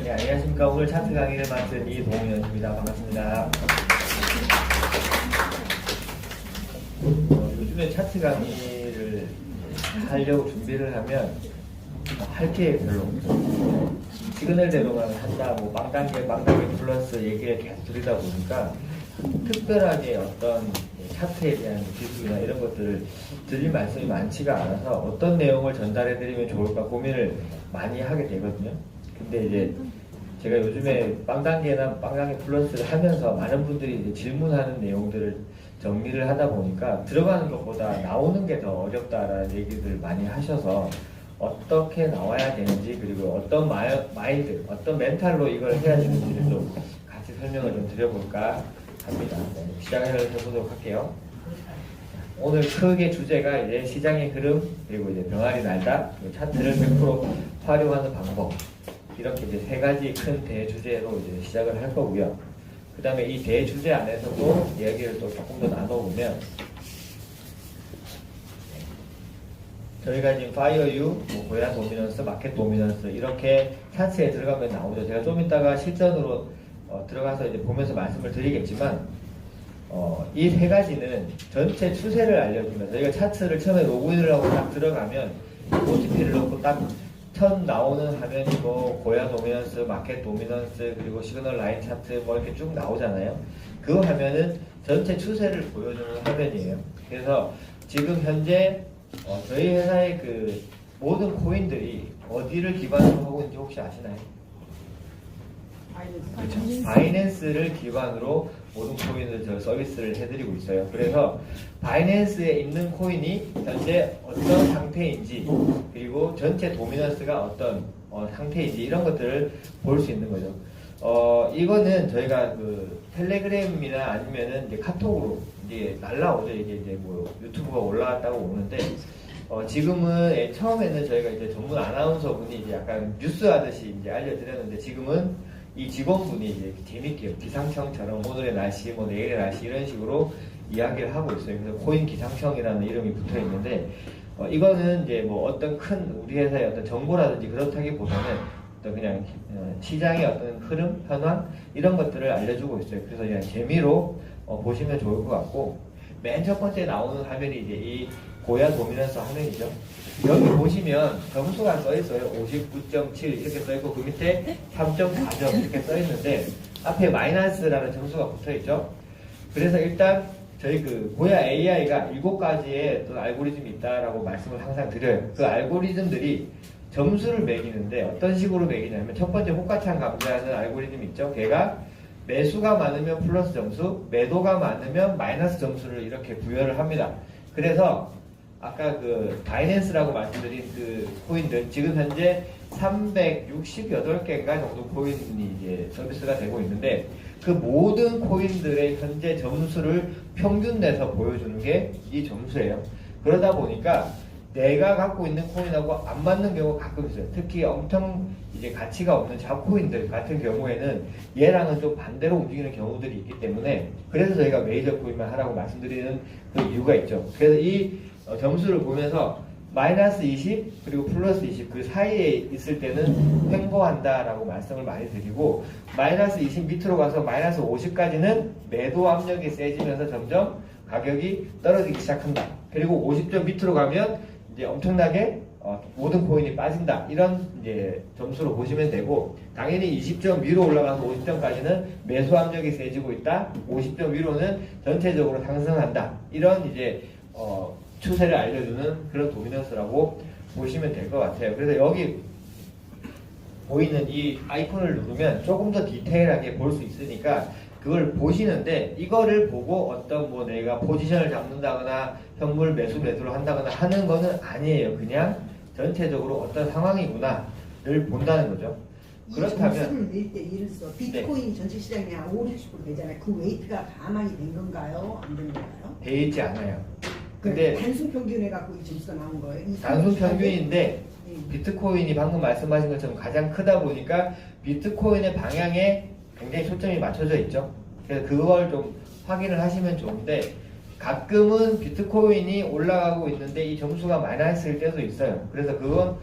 네, 안녕하십니까. 오늘 차트 강의를 맡은 이동현입니다. 반갑습니다. 요즘에 차트 강의를 하려고 준비를 하면 할 게 별로 없어요. 시그널대로만 한다, 뭐 빵단계 플러스 얘기를 계속 드리다 보니까 특별하게 어떤 차트에 대한 기술이나 이런 것들을 드릴 말씀이 많지가 않아서 어떤 내용을 전달해드리면 좋을까 고민을 많이 하게 되거든요. 근데 이제 제가 요즘에 빵단계나 빵단계 플러스를 하면서 많은 분들이 이제 질문하는 내용들을 정리를 하다 보니까 들어가는 것보다 나오는 게 더 어렵다라는 얘기들 많이 하셔서 어떻게 나와야 되는지, 그리고 어떤 마인드, 어떤 멘탈로 이걸 해야 되는지를 좀 같이 설명을 좀 드려볼까 합니다. 네, 시작을 해보도록 할게요. 오늘 크게 주제가 이제 시장의 흐름, 그리고 이제 병아리 날다, 차트를 100% 활용하는 방법, 이렇게 이제 세 가지 큰 대주제로 이제 시작을 할 거고요. 그 다음에 이 대주제 안에서도 이야기를 또 조금 더 나눠보면, 저희가 지금 파이어유, 고야 도미넌스, 마켓 도미넌스 이렇게 차트에 들어가면 나오죠. 제가 좀 이따가 실전으로 들어가서 이제 보면서 말씀을 드리겠지만, 이 세 가지는 전체 추세를 알려주면서, 저희가 차트를 처음에 로그인을 하고 딱 들어가면 OTP를 넣고 딱 첫 나오는 화면이 뭐 고야 도미넌스, 마켓 도미넌스, 그리고 시그널 라인 차트 뭐 이렇게 쭉 나오잖아요. 그 화면은 전체 추세를 보여주는 화면이에요. 그래서 지금 현재 저희 회사의 그 모든 코인들이 어디를 기반으로 하고 있는지 혹시 아시나요? 그렇죠. 바이낸스를 기반으로 모든 코인을 저 서비스를 해드리고 있어요. 그래서 바이낸스에 있는 코인이 현재 어떤 상태인지, 그리고 전체 도미넌스가 어떤 상태인지 이런 것들을 볼 수 있는 거죠. 이거는 저희가 그 텔레그램이나 아니면은 이제 카톡으로 이제 날라오죠. 이게 이제 뭐 유튜브가 올라왔다고 오는데, 지금은 처음에는 저희가 이제 전문 아나운서분이 이제 약간 뉴스 하듯이 이제 알려드렸는데, 지금은 이 직원분이 이제 재밌게 기상청처럼 오늘의 날씨, 뭐 내일의 날씨 이런 식으로 이야기를 하고 있어요. 그래서 코인 기상청이라는 이름이 붙어 있는데, 이거는 이제 뭐 어떤 큰 우리 회사의 어떤 정보라든지 그렇다기보다는 또 그냥 시장의 어떤 흐름, 현황 이런 것들을 알려주고 있어요. 그래서 그냥 재미로 보시면 좋을 것 같고, 맨 첫 번째 나오는 화면이 이제 이 고야 도미넌스 화면이죠. 여기 보시면 점수가 써 있어요. 59.7 이렇게 써 있고, 그 밑에 3.4점 이렇게 써 있는데 앞에 마이너스라는 점수가 붙어 있죠. 그래서 일단 저희 그 고야 AI가 7가지의 어떤 알고리즘이 있다라고 말씀을 항상 드려요. 그 알고리즘들이 점수를 매기는데 어떤 식으로 매기냐면, 첫 번째 호가창 감지하는 알고리즘 있죠. 걔가 매수가 많으면 플러스 점수, 매도가 많으면 마이너스 점수를 이렇게 부여를 합니다. 그래서 아까 그 바이낸스라고 말씀드린 그 코인들, 지금 현재 368개인가 정도 코인이 이제 서비스가 되고 있는데, 그 모든 코인들의 현재 점수를 평균 내서 보여주는 게 이 점수예요. 그러다 보니까 내가 갖고 있는 코인하고 안 맞는 경우가 가끔 있어요. 특히 엄청 이제 가치가 없는 잡코인들 같은 경우에는 얘랑은 좀 반대로 움직이는 경우들이 있기 때문에, 그래서 저희가 메이저 코인만 하라고 말씀드리는 그 이유가 있죠. 그래서 이 점수를 보면서 마이너스 20 그리고 플러스 20 그 사이에 있을 때는 횡보한다라고 말씀을 많이 드리고, 마이너스 20 밑으로 가서 마이너스 50까지는 매도 압력이 세지면서 점점 가격이 떨어지기 시작한다. 그리고 50점 밑으로 가면 이제 엄청나게 모든 코인이 빠진다. 이런 이제 점수로 보시면 되고, 당연히 20점 위로 올라가서 50점까지는 매수 압력이 세지고 있다. 50점 위로는 전체적으로 상승한다. 이런 이제 추세를 알려주는 그런 도미넌스라고 보시면 될 것 같아요. 그래서 여기 보이는 이 아이콘을 누르면 조금 더 디테일하게 볼 수 있으니까 그걸 보시는데, 이거를 보고 어떤 뭐 내가 포지션을 잡는다거나 현물 매수 매도를 한다거나 하는 거는 아니에요. 그냥 전체적으로 어떤 상황이구나를 본다는 거죠. 그렇다면 점수를 낼 때 예를 들어서 비트코인 전체 시장이 한 5, 60% 되잖아요. 그 웨이트가 가만히 된 건가요? 안 된 건가요? 돼 있지 않아요. 근데 단순 평균에 갖고 이 점수가 나온 거예요. 단순 평균인데 비트코인이 방금 말씀하신 것처럼 가장 크다 보니까 비트코인의 방향에 굉장히 초점이 맞춰져 있죠. 그래서 그걸 좀 확인을 하시면 좋은데, 가끔은 비트코인이 올라가고 있는데 이 점수가 마이너스일 때도 있어요. 그래서 그건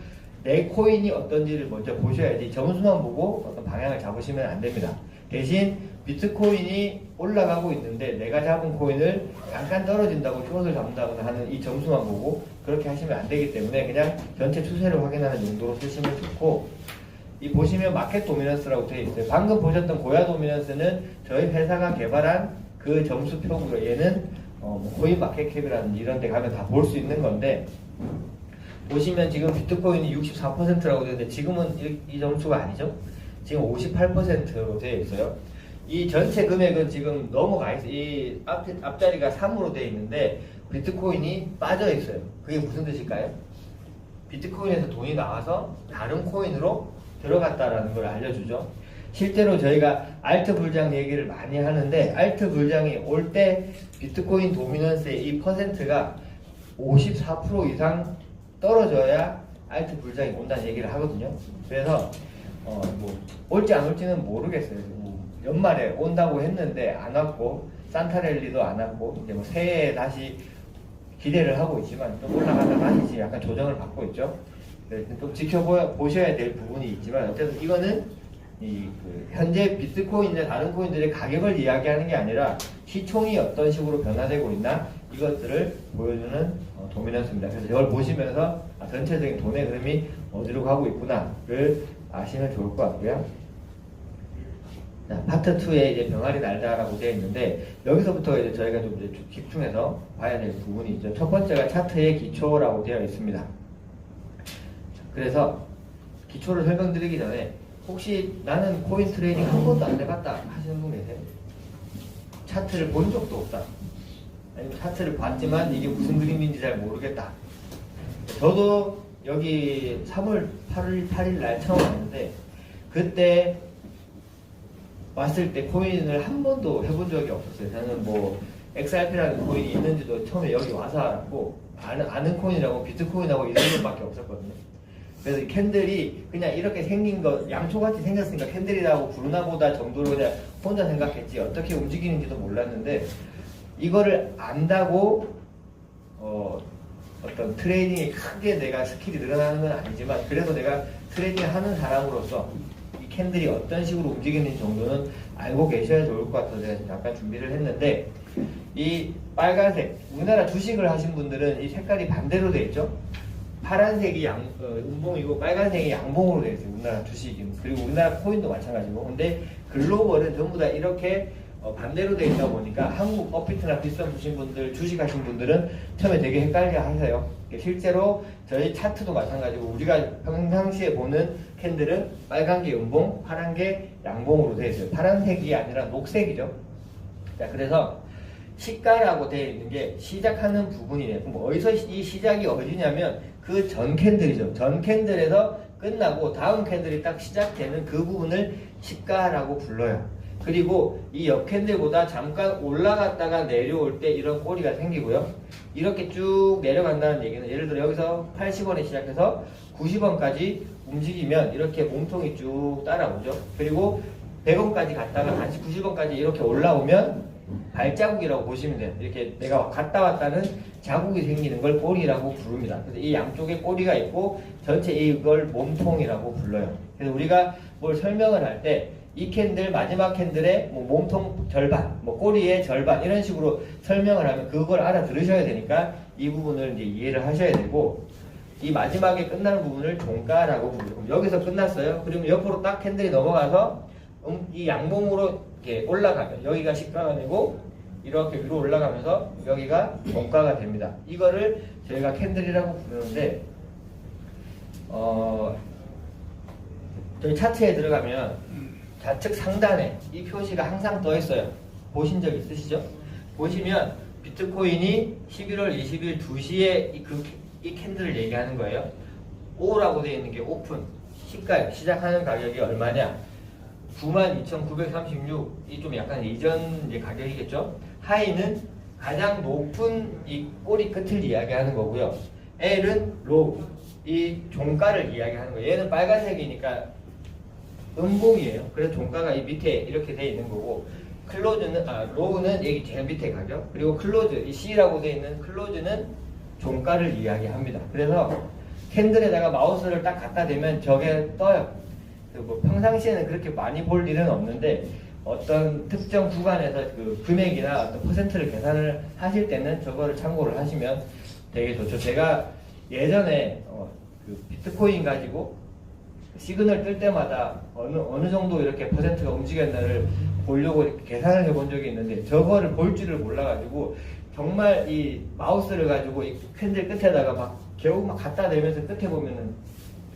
내 코인이 어떤지를 먼저 보셔야지 점수만 보고 어떤 방향을 잡으시면 안 됩니다. 대신 비트코인이 올라가고 있는데 내가 잡은 코인을 잠깐 떨어진다고 숏을 잡는다거나 하는 이 점수만 보고 그렇게 하시면 안 되기 때문에 그냥 전체 추세를 확인하는 용도로 쓰시면 좋고, 이 보시면 마켓 도미넌스라고 되어 있어요. 방금 보셨던 고야 도미넌스는 저희 회사가 개발한 그 점수 표고요. 얘는 코인 마켓캡이라든지 이런 데 가면 다 볼 수 있는 건데, 보시면 지금 비트코인이 64%라고 되는데 지금은 이 점수가 아니죠. 지금 58%로 되어 있어요. 이 전체 금액은 지금 넘어가 있어요. 이 앞자리가 3으로 되어 있는데 비트코인이 빠져 있어요. 그게 무슨 뜻일까요? 비트코인에서 돈이 나와서 다른 코인으로 들어갔다라는 걸 알려주죠. 실제로 저희가 알트 불장 얘기를 많이 하는데, 알트 불장이 올 때 비트코인 도미넌스의 이 퍼센트가 54% 이상 떨어져야 알트 불장이 온다는 얘기를 하거든요. 그래서 뭐 올지 안 올지는 모르겠어요. 연말에 온다고 했는데 안 왔고, 산타랠리도 안 왔고, 이제 뭐 새해에 다시 기대를 하고 있지만 좀 올라가다 다시 약간 조정을 받고 있죠. 좀 지켜보셔야 될 부분이 있지만, 어쨌든 이거는 현재 비트코인이나 다른 코인들의 가격을 이야기하는 게 아니라 시총이 어떤 식으로 변화되고 있나, 이것들을 보여주는 도미넌스입니다. 그래서 이걸 보시면서 전체적인 돈의 흐름이 어디로 가고 있구나를 아시면 좋을 것 같고요. 자, 파트 2에 이제 병아리 날다라고 되어 있는데, 여기서부터 이제 저희가 좀 이제 집중해서 봐야 될 부분이 있죠. 첫 번째가 차트의 기초라고 되어 있습니다. 그래서 기초를 설명드리기 전에, 혹시 나는 코인 트레이딩 한 번도 안 해봤다 하시는 분 계세요? 차트를 본 적도 없다, 아니면 차트를 봤지만 이게 무슨 그림인지 잘 모르겠다. 저도 여기 3월 8일 날 처음 왔는데, 그때 왔을 때 코인을 한 번도 해본 적이 없었어요. 저는 뭐 XRP라는 코인이 있는지도 처음에 여기 와서 알았고, 아는 코인이라고 비트코인하고 이런 것밖에 없었거든요. 그래서 이 캔들이 그냥 이렇게 생긴 거, 양초같이 생겼으니까 캔들이라고 부르나 보다 정도로 그냥 혼자 생각했지 어떻게 움직이는지도 몰랐는데, 이거를 안다고 어떤 트레이딩이 크게 내가 스킬이 늘어나는 건 아니지만, 그래도 내가 트레이딩을 하는 사람으로서 이 캔들이 어떤 식으로 움직이는지 정도는 알고 계셔야 좋을 것 같아서 제가 지금 약간 준비를 했는데, 이 빨간색, 우리나라 주식을 하신 분들은 이 색깔이 반대로 되어 있죠. 파란색이 음봉이고 빨간색이 양봉으로 되어 있어요. 우리나라 주식이. 그리고 우리나라 코인도 마찬가지고. 근데 글로벌은 전부 다 이렇게 반대로 되어 있다 보니까 한국 업비트나 비슷한 주식하신 분들은 처음에 되게 헷갈려 하세요. 실제로 저희 차트도 마찬가지고, 우리가 평상시에 보는 캔들은 빨간 게 음봉, 파란 게 양봉으로 되어 있어요. 파란색이 아니라 녹색이죠. 자, 그래서 시가라고 되어 있는 게 시작하는 부분이네요. 그럼 어디서 이 시작이 어디냐면 그 전 캔들이죠. 전 캔들에서 끝나고 다음 캔들이 딱 시작되는 그 부분을 시가라고 불러요. 그리고 이 옆 캔들보다 잠깐 올라갔다가 내려올 때 이런 꼬리가 생기고요. 이렇게 쭉 내려간다는 얘기는, 예를 들어 여기서 80원에 시작해서 90원까지 움직이면 이렇게 몸통이 쭉 따라오죠. 그리고 100원까지 갔다가 다시 90원까지 이렇게 올라오면 발자국이라고 보시면 돼요. 이렇게 내가 갔다 왔다는 자국이 생기는 걸 꼬리라고 부릅니다. 그래서 이 양쪽에 꼬리가 있고 전체 이걸 몸통이라고 불러요. 그래서 우리가 뭘 설명을 할 때 이 캔들, 마지막 캔들의 뭐 몸통 절반, 뭐 꼬리의 절반, 이런 식으로 설명을 하면 그걸 알아들으셔야 되니까 이 부분을 이제 이해를 하셔야 되고, 이 마지막에 끝나는 부분을 종가라고 부르고, 여기서 끝났어요. 그러면 옆으로 딱 캔들이 넘어가서 이 양봉으로 이렇게 올라가면 여기가 시가가 되고, 이렇게 위로 올라가면서 여기가 종가가 됩니다. 이거를 저희가 캔들이라고 부르는데, 저희 차트에 들어가면 좌측 상단에 이 표시가 항상 떠 있어요. 보신 적 있으시죠? 보시면 비트코인이 11월 20일 2시에 이 캔들을 얘기하는 거예요. O라고 되어 있는 게 오픈, 시가, 시작하는 가격이 얼마냐? 92,936, 이 좀 약간 이전 가격이겠죠? 하이는 가장 높은 이 꼬리 끝을 이야기하는 거고요. L은 로우, 이 종가를 이야기하는 거예요. 얘는 빨간색이니까 음봉이에요. 그래서 종가가 이 밑에 이렇게 돼 있는 거고, 로우는 여기 제일 밑에 가격, 그리고 클로즈, 이 C라고 돼 있는 클로즈는 종가를 이야기합니다. 그래서 핸들에다가 마우스를 딱 갖다 대면 저게 떠요. 뭐 평상시에는 그렇게 많이 볼 일은 없는데 어떤 특정 구간에서 그 금액이나 어떤 퍼센트를 계산을 하실 때는 저거를 참고를 하시면 되게 좋죠. 제가 예전에 그 비트코인 가지고 시그널 뜰 때마다 어느 정도 이렇게 퍼센트가 움직였나를 보려고 이렇게 계산을 해본 적이 있는데 저거를 볼 줄을 몰라가지고 정말 이 마우스를 가지고 이 핸들 끝에다가 막 결국 막 갖다 대면서 끝에 보면은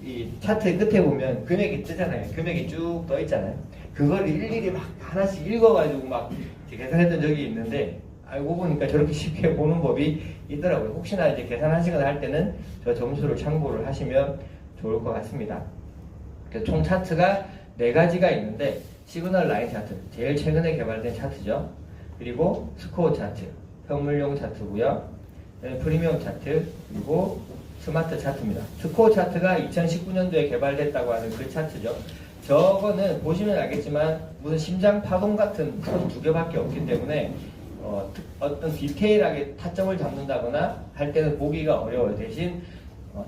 이 차트 끝에 보면 금액이 뜨잖아요. 금액이 쭉 떠 있잖아요. 그걸 일일이 막 하나씩 읽어가지고 막 계산했던 적이 있는데 알고 보니까 저렇게 쉽게 보는 법이 있더라고요. 혹시나 이제 계산하시거나 할 때는 저 점수를 참고를 하시면 좋을 것 같습니다. 총 차트가 4가지가 있는데 시그널 라인 차트, 제일 최근에 개발된 차트죠. 그리고 스코어 차트, 현물용 차트고요. 프리미엄 차트, 그리고 스마트 차트입니다. 스코어 차트가 2019년도에 개발됐다고 하는 그 차트죠. 저거는 보시면 알겠지만 무슨 심장 파동 같은 선 2개밖에 없기 때문에 어떤 디테일하게 타점을 잡는다거나 할 때는 보기가 어려워요. 대신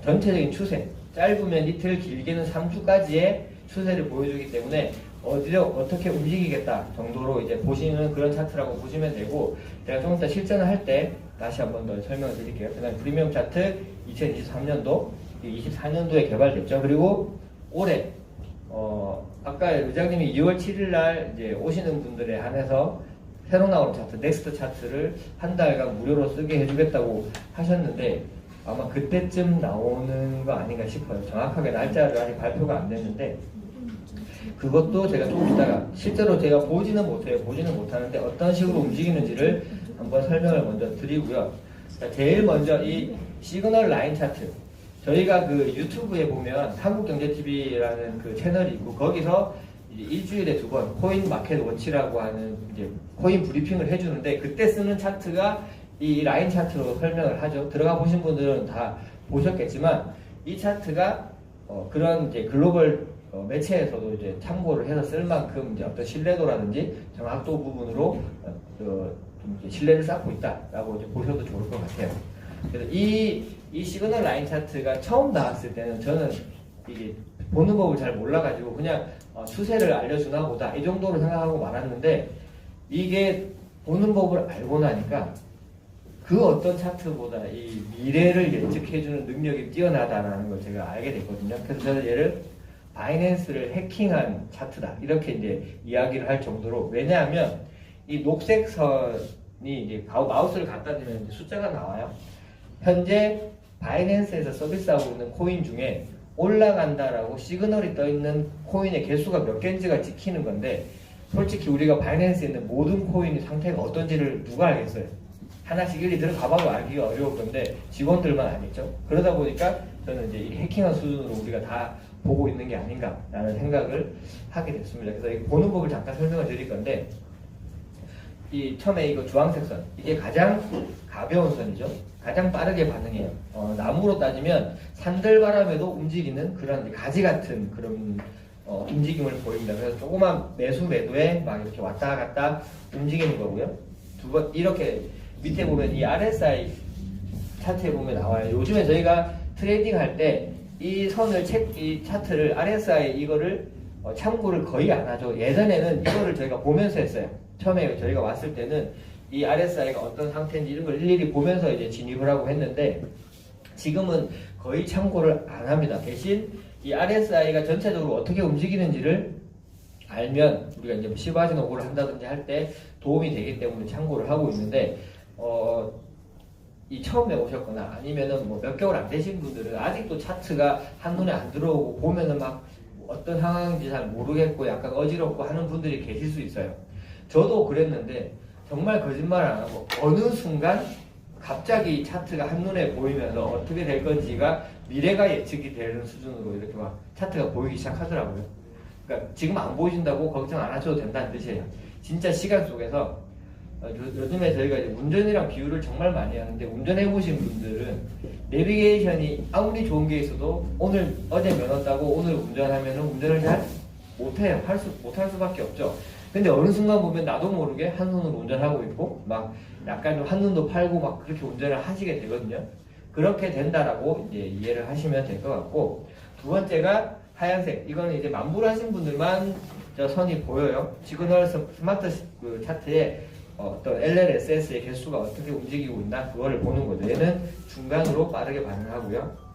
전체적인 추세, 짧으면 이틀, 길게는 3주까지의 추세를 보여주기 때문에 어디를 어떻게 움직이겠다 정도로 이제 보시는 그런 차트라고 보시면 되고, 제가 좀 이따 실전을 할 때 다시 한번 더 설명을 드릴게요. 그다음 프리미엄 차트 2023년도, 24년도에 개발됐죠. 그리고 올해 아까 의장님이 2월 7일 날 이제 오시는 분들에 한해서 새로 나온 차트, 넥스트 차트를 한 달간 무료로 쓰게 해주겠다고 하셨는데 아마 그때쯤 나오는 거 아닌가 싶어요. 정확하게 날짜를 아직 발표가 안 됐는데 그것도 제가 조금 이따가 실제로 제가 보지는 못해요. 보지는 못하는데 어떤 식으로 움직이는지를 한번 설명을 먼저 드리고요. 제일 먼저 이 시그널 라인 차트, 저희가 그 유튜브에 보면 한국경제TV라는 그 채널이 있고 거기서 이제 일주일에 2번 코인 마켓 워치라고 하는 이제 코인 브리핑을 해주는데 그때 쓰는 차트가 이 라인 차트로 설명을 하죠. 들어가 보신 분들은 다 보셨겠지만 이 차트가 그런 이제 글로벌 매체에서도 이제 참고를 해서 쓸 만큼 이제 어떤 신뢰도라든지 정확도 부분으로 좀 이제 신뢰를 쌓고 있다라고 이제 보셔도 좋을 것 같아요. 그래서 이 시그널 라인 차트가 처음 나왔을 때는 저는 이게 보는 법을 잘 몰라가지고 그냥 추세를 알려주나 보다 이 정도로 생각하고 말았는데 이게 보는 법을 알고 나니까 그 어떤 차트보다 이 미래를 예측해주는 능력이 뛰어나다라는 걸 제가 알게 됐거든요. 그래서 저는 얘를 바이낸스를 해킹한 차트다 이렇게 이제 이야기를 할 정도로, 왜냐하면 이 녹색 선이 이제 마우스를 갖다 대면 숫자가 나와요. 현재 바이낸스에서 서비스하고 있는 코인 중에 올라간다라고 시그널이 떠 있는 코인의 개수가 몇 개인지가 찍히는 건데, 솔직히 우리가 바이낸스에 있는 모든 코인의 상태가 어떤지를 누가 알겠어요? 하나씩 일일이 들어가봐도 알기가 어려울 건데 직원들만 알겠죠. 그러다 보니까 저는 이제 이 해킹한 수준으로 우리가 다 보고 있는 게 아닌가라는 생각을 하게 됐습니다. 그래서 이 보는 법을 잠깐 설명을 드릴 건데, 이 처음에 이거 주황색 선, 이게 가장 가벼운 선이죠. 가장 빠르게 반응해요. 나무로 따지면 산들바람에도 움직이는 그런 가지 같은 그런 움직임을 보입니다. 그래서 조그만 매수 매도에 막 이렇게 왔다 갔다 움직이는 거고요. 두 번 이렇게 밑에 보면 이 RSI 차트에 보면 나와요. 요즘에 저희가 트레이딩 할 때 이 선을 이 차트를 RSI 이거를 참고를 거의 안 하죠. 예전에는 이거를 저희가 보면서 했어요. 처음에 저희가 왔을 때는 이 RSI가 어떤 상태인지 이런 걸 일일이 보면서 이제 진입을 하고 했는데 지금은 거의 참고를 안 합니다. 대신 이 RSI가 전체적으로 어떻게 움직이는지를 알면 우리가 이제 시바지 노고를 한다든지 할 때 도움이 되기 때문에 참고를 하고 있는데, 이 처음에 오셨거나 아니면은 뭐 몇 개월 안 되신 분들은 아직도 차트가 한눈에 안 들어오고 보면은 막 어떤 상황인지 잘 모르겠고 약간 어지럽고 하는 분들이 계실 수 있어요. 저도 그랬는데 정말 거짓말 안 하고 어느 순간 갑자기 차트가 한눈에 보이면서 어떻게 될 건지가 미래가 예측이 되는 수준으로 이렇게 막 차트가 보이기 시작하더라고요. 그러니까 지금 안 보이신다고 걱정 안 하셔도 된다는 뜻이에요. 진짜 시간 속에서 요즘에 저희가 이제 운전이랑 비유를 정말 많이 하는데, 운전해보신 분들은 내비게이션이 아무리 좋은 게 있어도 어제 면허 따고 오늘 운전하면 운전을 잘 못해요. 못할 수밖에 없죠. 근데 어느 순간 보면 나도 모르게 한 손으로 운전하고 있고 막 약간 좀 한눈도 팔고 막 그렇게 운전을 하시게 되거든요. 그렇게 된다라고 이제 이해를 하시면 될 것 같고, 두 번째가 하얀색. 이거는 이제 만불하신 분들만 저 선이 보여요. 시그널 스마트 그 차트에 어떤 LLSS의 개수가 어떻게 움직이고 있나 그거를 보는 거죠. 얘는 중간으로 빠르게 반응하고요.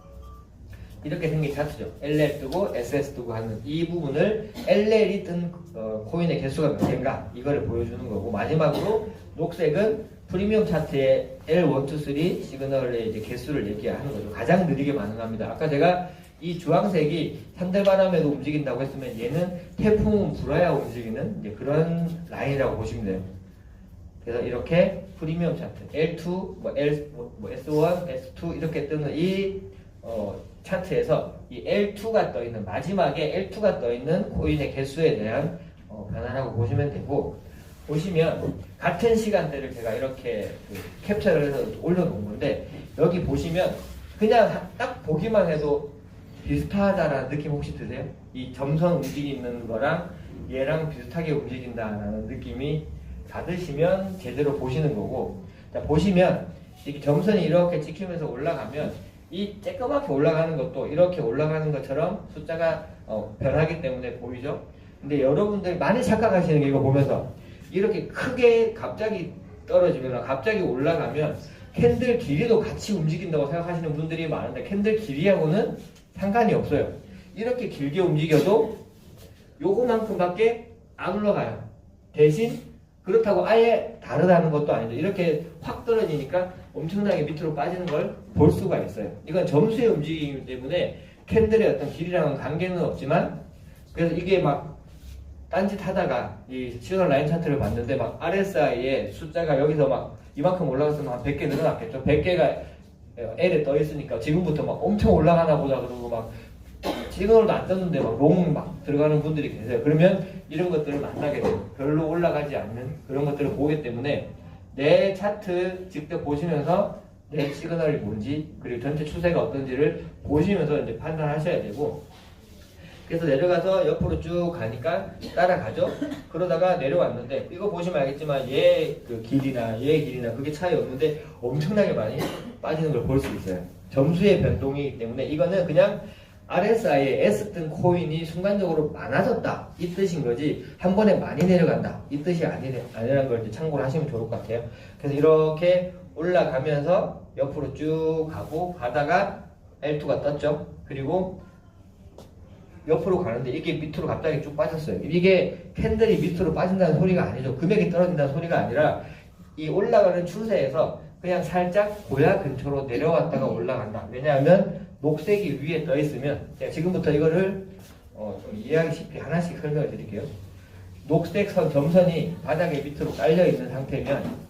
이렇게 생긴 차트죠. LL 뜨고 SS 뜨고 하는 이 부분을 LL이 뜬 코인의 개수가 몇 개인가 이거를 보여주는 거고, 마지막으로 녹색은 프리미엄 차트의 L1, 2, 3 시그널의 이제 개수를 얘기하는 거죠. 가장 느리게 반응합니다. 아까 제가 이 주황색이 산들바람에도 움직인다고 했으면 얘는 태풍은 불어야 움직이는 이제 그런 라인이라고 보시면 돼요. 그래서 이렇게 프리미엄 차트 L2, S1, S2 이렇게 뜨는 이 차트에서 이 L2가 떠 있는 마지막에 L2가 떠 있는 코인의 개수에 대한 변화라고 보시면 되고, 보시면 같은 시간대를 제가 이렇게 캡처를 해서 올려놓은 건데, 여기 보시면 그냥 딱 보기만 해도 비슷하다라는 느낌 혹시 드세요? 이 점선 움직이는 거랑 얘랑 비슷하게 움직인다라는 느낌이 받으시면 제대로 보시는 거고, 자 보시면 이렇게 점선이 이렇게 찍히면서 올라가면 이 쬐끄맣게 올라가는 것도 이렇게 올라가는 것처럼 숫자가 변하기 때문에 보이죠? 근데 여러분들 많이 착각하시는 게 이거 보면서 이렇게 크게 갑자기 떨어지거나 갑자기 올라가면 캔들 길이도 같이 움직인다고 생각하시는 분들이 많은데, 캔들 길이하고는 상관이 없어요. 이렇게 길게 움직여도 요거만큼밖에 안 올라가요. 대신 그렇다고 아예 다르다는 것도 아니죠. 이렇게 확 떨어지니까 엄청나게 밑으로 빠지는 걸 볼 수가 있어요. 이건 점수의 움직임이기 때문에 캔들의 어떤 길이랑은 관계는 없지만, 그래서 이게 막 딴짓 하다가 이 시그널 라인 차트를 봤는데 막 RSI의 숫자가 여기서 막 이만큼 올라갔으면 한 100개 늘어났겠죠. 100개가 L에 떠 있으니까 지금부터 막 엄청 올라가나 보다 그러고 막 시그널도 안 떴는데 막 롱 막 들어가는 분들이 계세요. 그러면 이런 것들을 만나게 돼요. 별로 올라가지 않는 그런 것들을 보기 때문에 내 차트 직접 보시면서 내 시그널이 뭔지, 그리고 전체 추세가 어떤지를 보시면서 이제 판단하셔야 되고, 그래서 내려가서 옆으로 쭉 가니까 따라가죠. 그러다가 내려왔는데 이거 보시면 알겠지만 얘 그 길이나 얘 길이나 그게 차이 없는데 엄청나게 많이 빠지는 걸 볼 수 있어요. 점수의 변동이기 때문에 이거는 그냥 RSI에 S 뜬 코인이 순간적으로 많아졌다 이 뜻인 거지, 한 번에 많이 내려간다 이 뜻이 아니라는 걸 이제 참고를 하시면 좋을 것 같아요. 그래서 이렇게 올라가면서 옆으로 쭉 가고 가다가 L2가 떴죠. 그리고 옆으로 가는데 이게 밑으로 갑자기 쭉 빠졌어요. 이게 캔들이 밑으로 빠진다는 소리가 아니죠. 금액이 떨어진다는 소리가 아니라 이 올라가는 추세에서 그냥 살짝 고야 근처로 내려왔다가 올라간다. 왜냐하면 녹색이 위에 떠 있으면, 제가 지금부터 이거를 좀 이해하기 쉽게 하나씩 설명을 드릴게요. 녹색 선 점선이 바닥에 밑으로 깔려 있는 상태면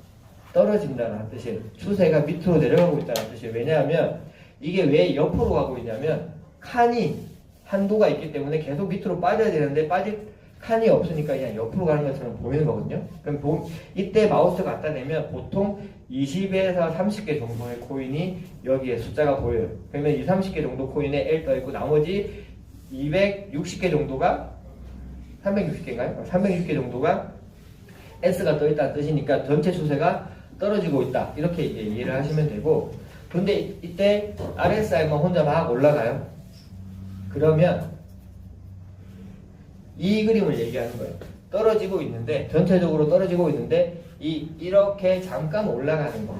떨어진다는 뜻이에요. 추세가 밑으로 내려가고 있다는 뜻이에요. 왜냐하면 이게 왜 옆으로 가고 있냐면 칸이 한도가 있기 때문에 계속 밑으로 빠져야 되는데 빠질 칸이 없으니까 그냥 옆으로 가는 것처럼 보이는 거거든요. 그럼 이때 마우스 갖다 대면 보통 20에서 30개 정도의 코인이 여기에 숫자가 보여요. 그러면 20, 30개 정도 코인에 L 떠있고 나머지 260개 정도가 360개인가요? 360개 정도가 S가 떠있다는 뜻이니까 전체 추세가 떨어지고 있다 이렇게 이해를 하시면 되고, 근데 이때 RSI만 혼자 막 올라가요. 그러면 이 그림을 얘기하는 거예요. 떨어지고 있는데, 전체적으로 떨어지고 있는데 이렇게 잠깐 올라가는 거,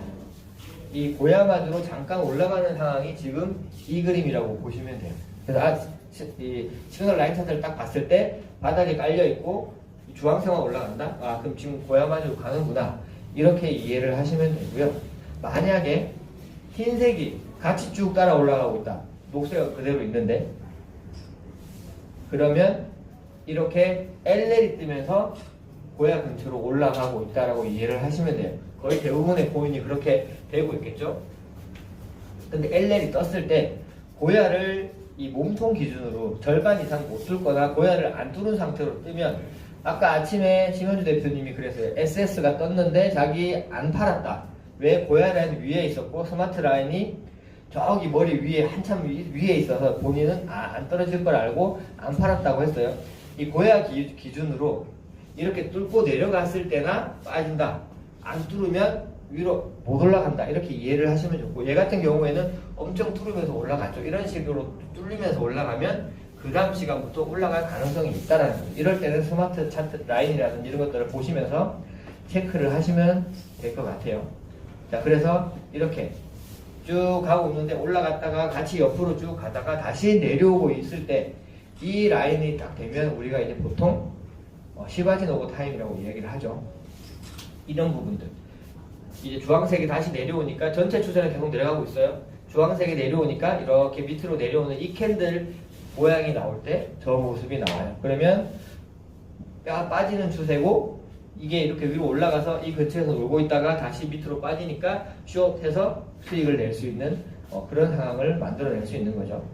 이 고야마주로 잠깐 올라가는 상황이 지금 이 그림이라고 보시면 돼요. 그래서 이 시그널 라인 차트를 딱 봤을 때 바닥에 깔려 있고 주황색만 올라간다? 그럼 지금 고야마주로 가는구나 이렇게 이해를 하시면 되고요. 만약에 흰색이 같이 쭉 따라 올라가고 있다, 녹색은 그대로 있는데, 그러면 이렇게 LL이 뜨면서 고야 근처로 올라가고 있다라고 이해를 하시면 돼요. 거의 대부분의 코인이 그렇게 되고 있겠죠. 근데 LL이 떴을 때 고야를 이 몸통 기준으로 절반 이상 못 뚫거나 고야를 안 뚫은 상태로 뜨면, 아까 아침에 심현주 대표님이 그랬어요. SS가 떴는데 자기 안 팔았다. 왜? 고야 라인 위에 있었고 스마트 라인이 저기 머리 위에 한참 위에 있어서 본인은 안 떨어질 걸 알고 안 팔았다고 했어요. 이 고야 기준으로 이렇게 뚫고 내려갔을 때나 빠진다. 안 뚫으면 위로 못 올라간다 이렇게 이해를 하시면 좋고, 얘 같은 경우에는 엄청 뚫으면서 올라갔죠. 이런 식으로 뚫리면서 올라가면 그 다음 시간부터 올라갈 가능성이 있다라는 거예요. 이럴 때는 스마트 차트 라인이라든지 이런 것들을 보시면서 체크를 하시면 될 것 같아요. 자, 그래서 이렇게 쭉 가고 있는데 올라갔다가 같이 옆으로 쭉 가다가 다시 내려오고 있을 때 이 라인이 딱 되면 우리가 이제 보통 시바진 오버 타임이라고 이야기를 하죠. 이런 부분들. 이제 주황색이 다시 내려오니까 전체 추세는 계속 내려가고 있어요. 주황색이 내려오니까 이렇게 밑으로 내려오는 이 캔들 모양이 나올 때 저 모습이 나와요. 그러면 뼈가 빠지는 추세고, 이게 이렇게 위로 올라가서 이 근처에서 놀고 있다가 다시 밑으로 빠지니까 숏해서 수익을 낼 수 있는 그런 상황을 만들어낼 수 있는 거죠.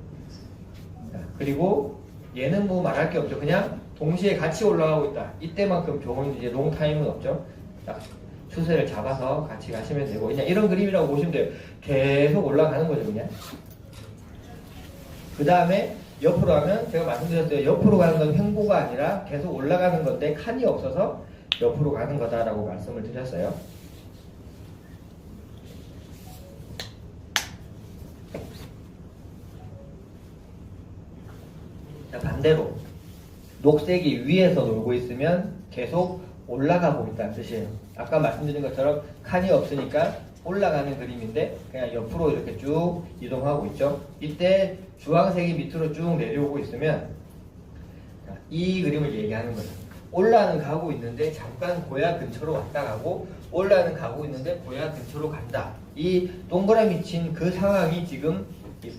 자, 그리고 얘는 뭐 말할 게 없죠. 그냥 동시에 같이 올라가고 있다. 이때만큼 좋은 이제 롱 타임은 없죠. 딱 추세를 잡아서 같이 가시면 되고, 그냥 이런 그림이라고 보시면 돼요. 계속 올라가는 거죠, 그냥. 그 다음에 옆으로 하면 제가 말씀드렸어요. 옆으로 가는 건 횡보가 아니라 계속 올라가는 건데 칸이 없어서 옆으로 가는 거다라고 말씀을 드렸어요. 자, 반대로 녹색이 위에서 놀고 있으면 계속 올라가고 있다는 뜻이에요. 아까 말씀드린 것처럼 칸이 없으니까 올라가는 그림인데 그냥 옆으로 이렇게 쭉 이동하고 있죠. 이때 주황색이 밑으로 쭉 내려오고 있으면 이 그림을 얘기하는 거예요. 올라는 가고 있는데 잠깐 고야 근처로 왔다 가고, 올라는 가고 있는데 고야 근처로 간다. 이 동그라미 친 그 상황이 지금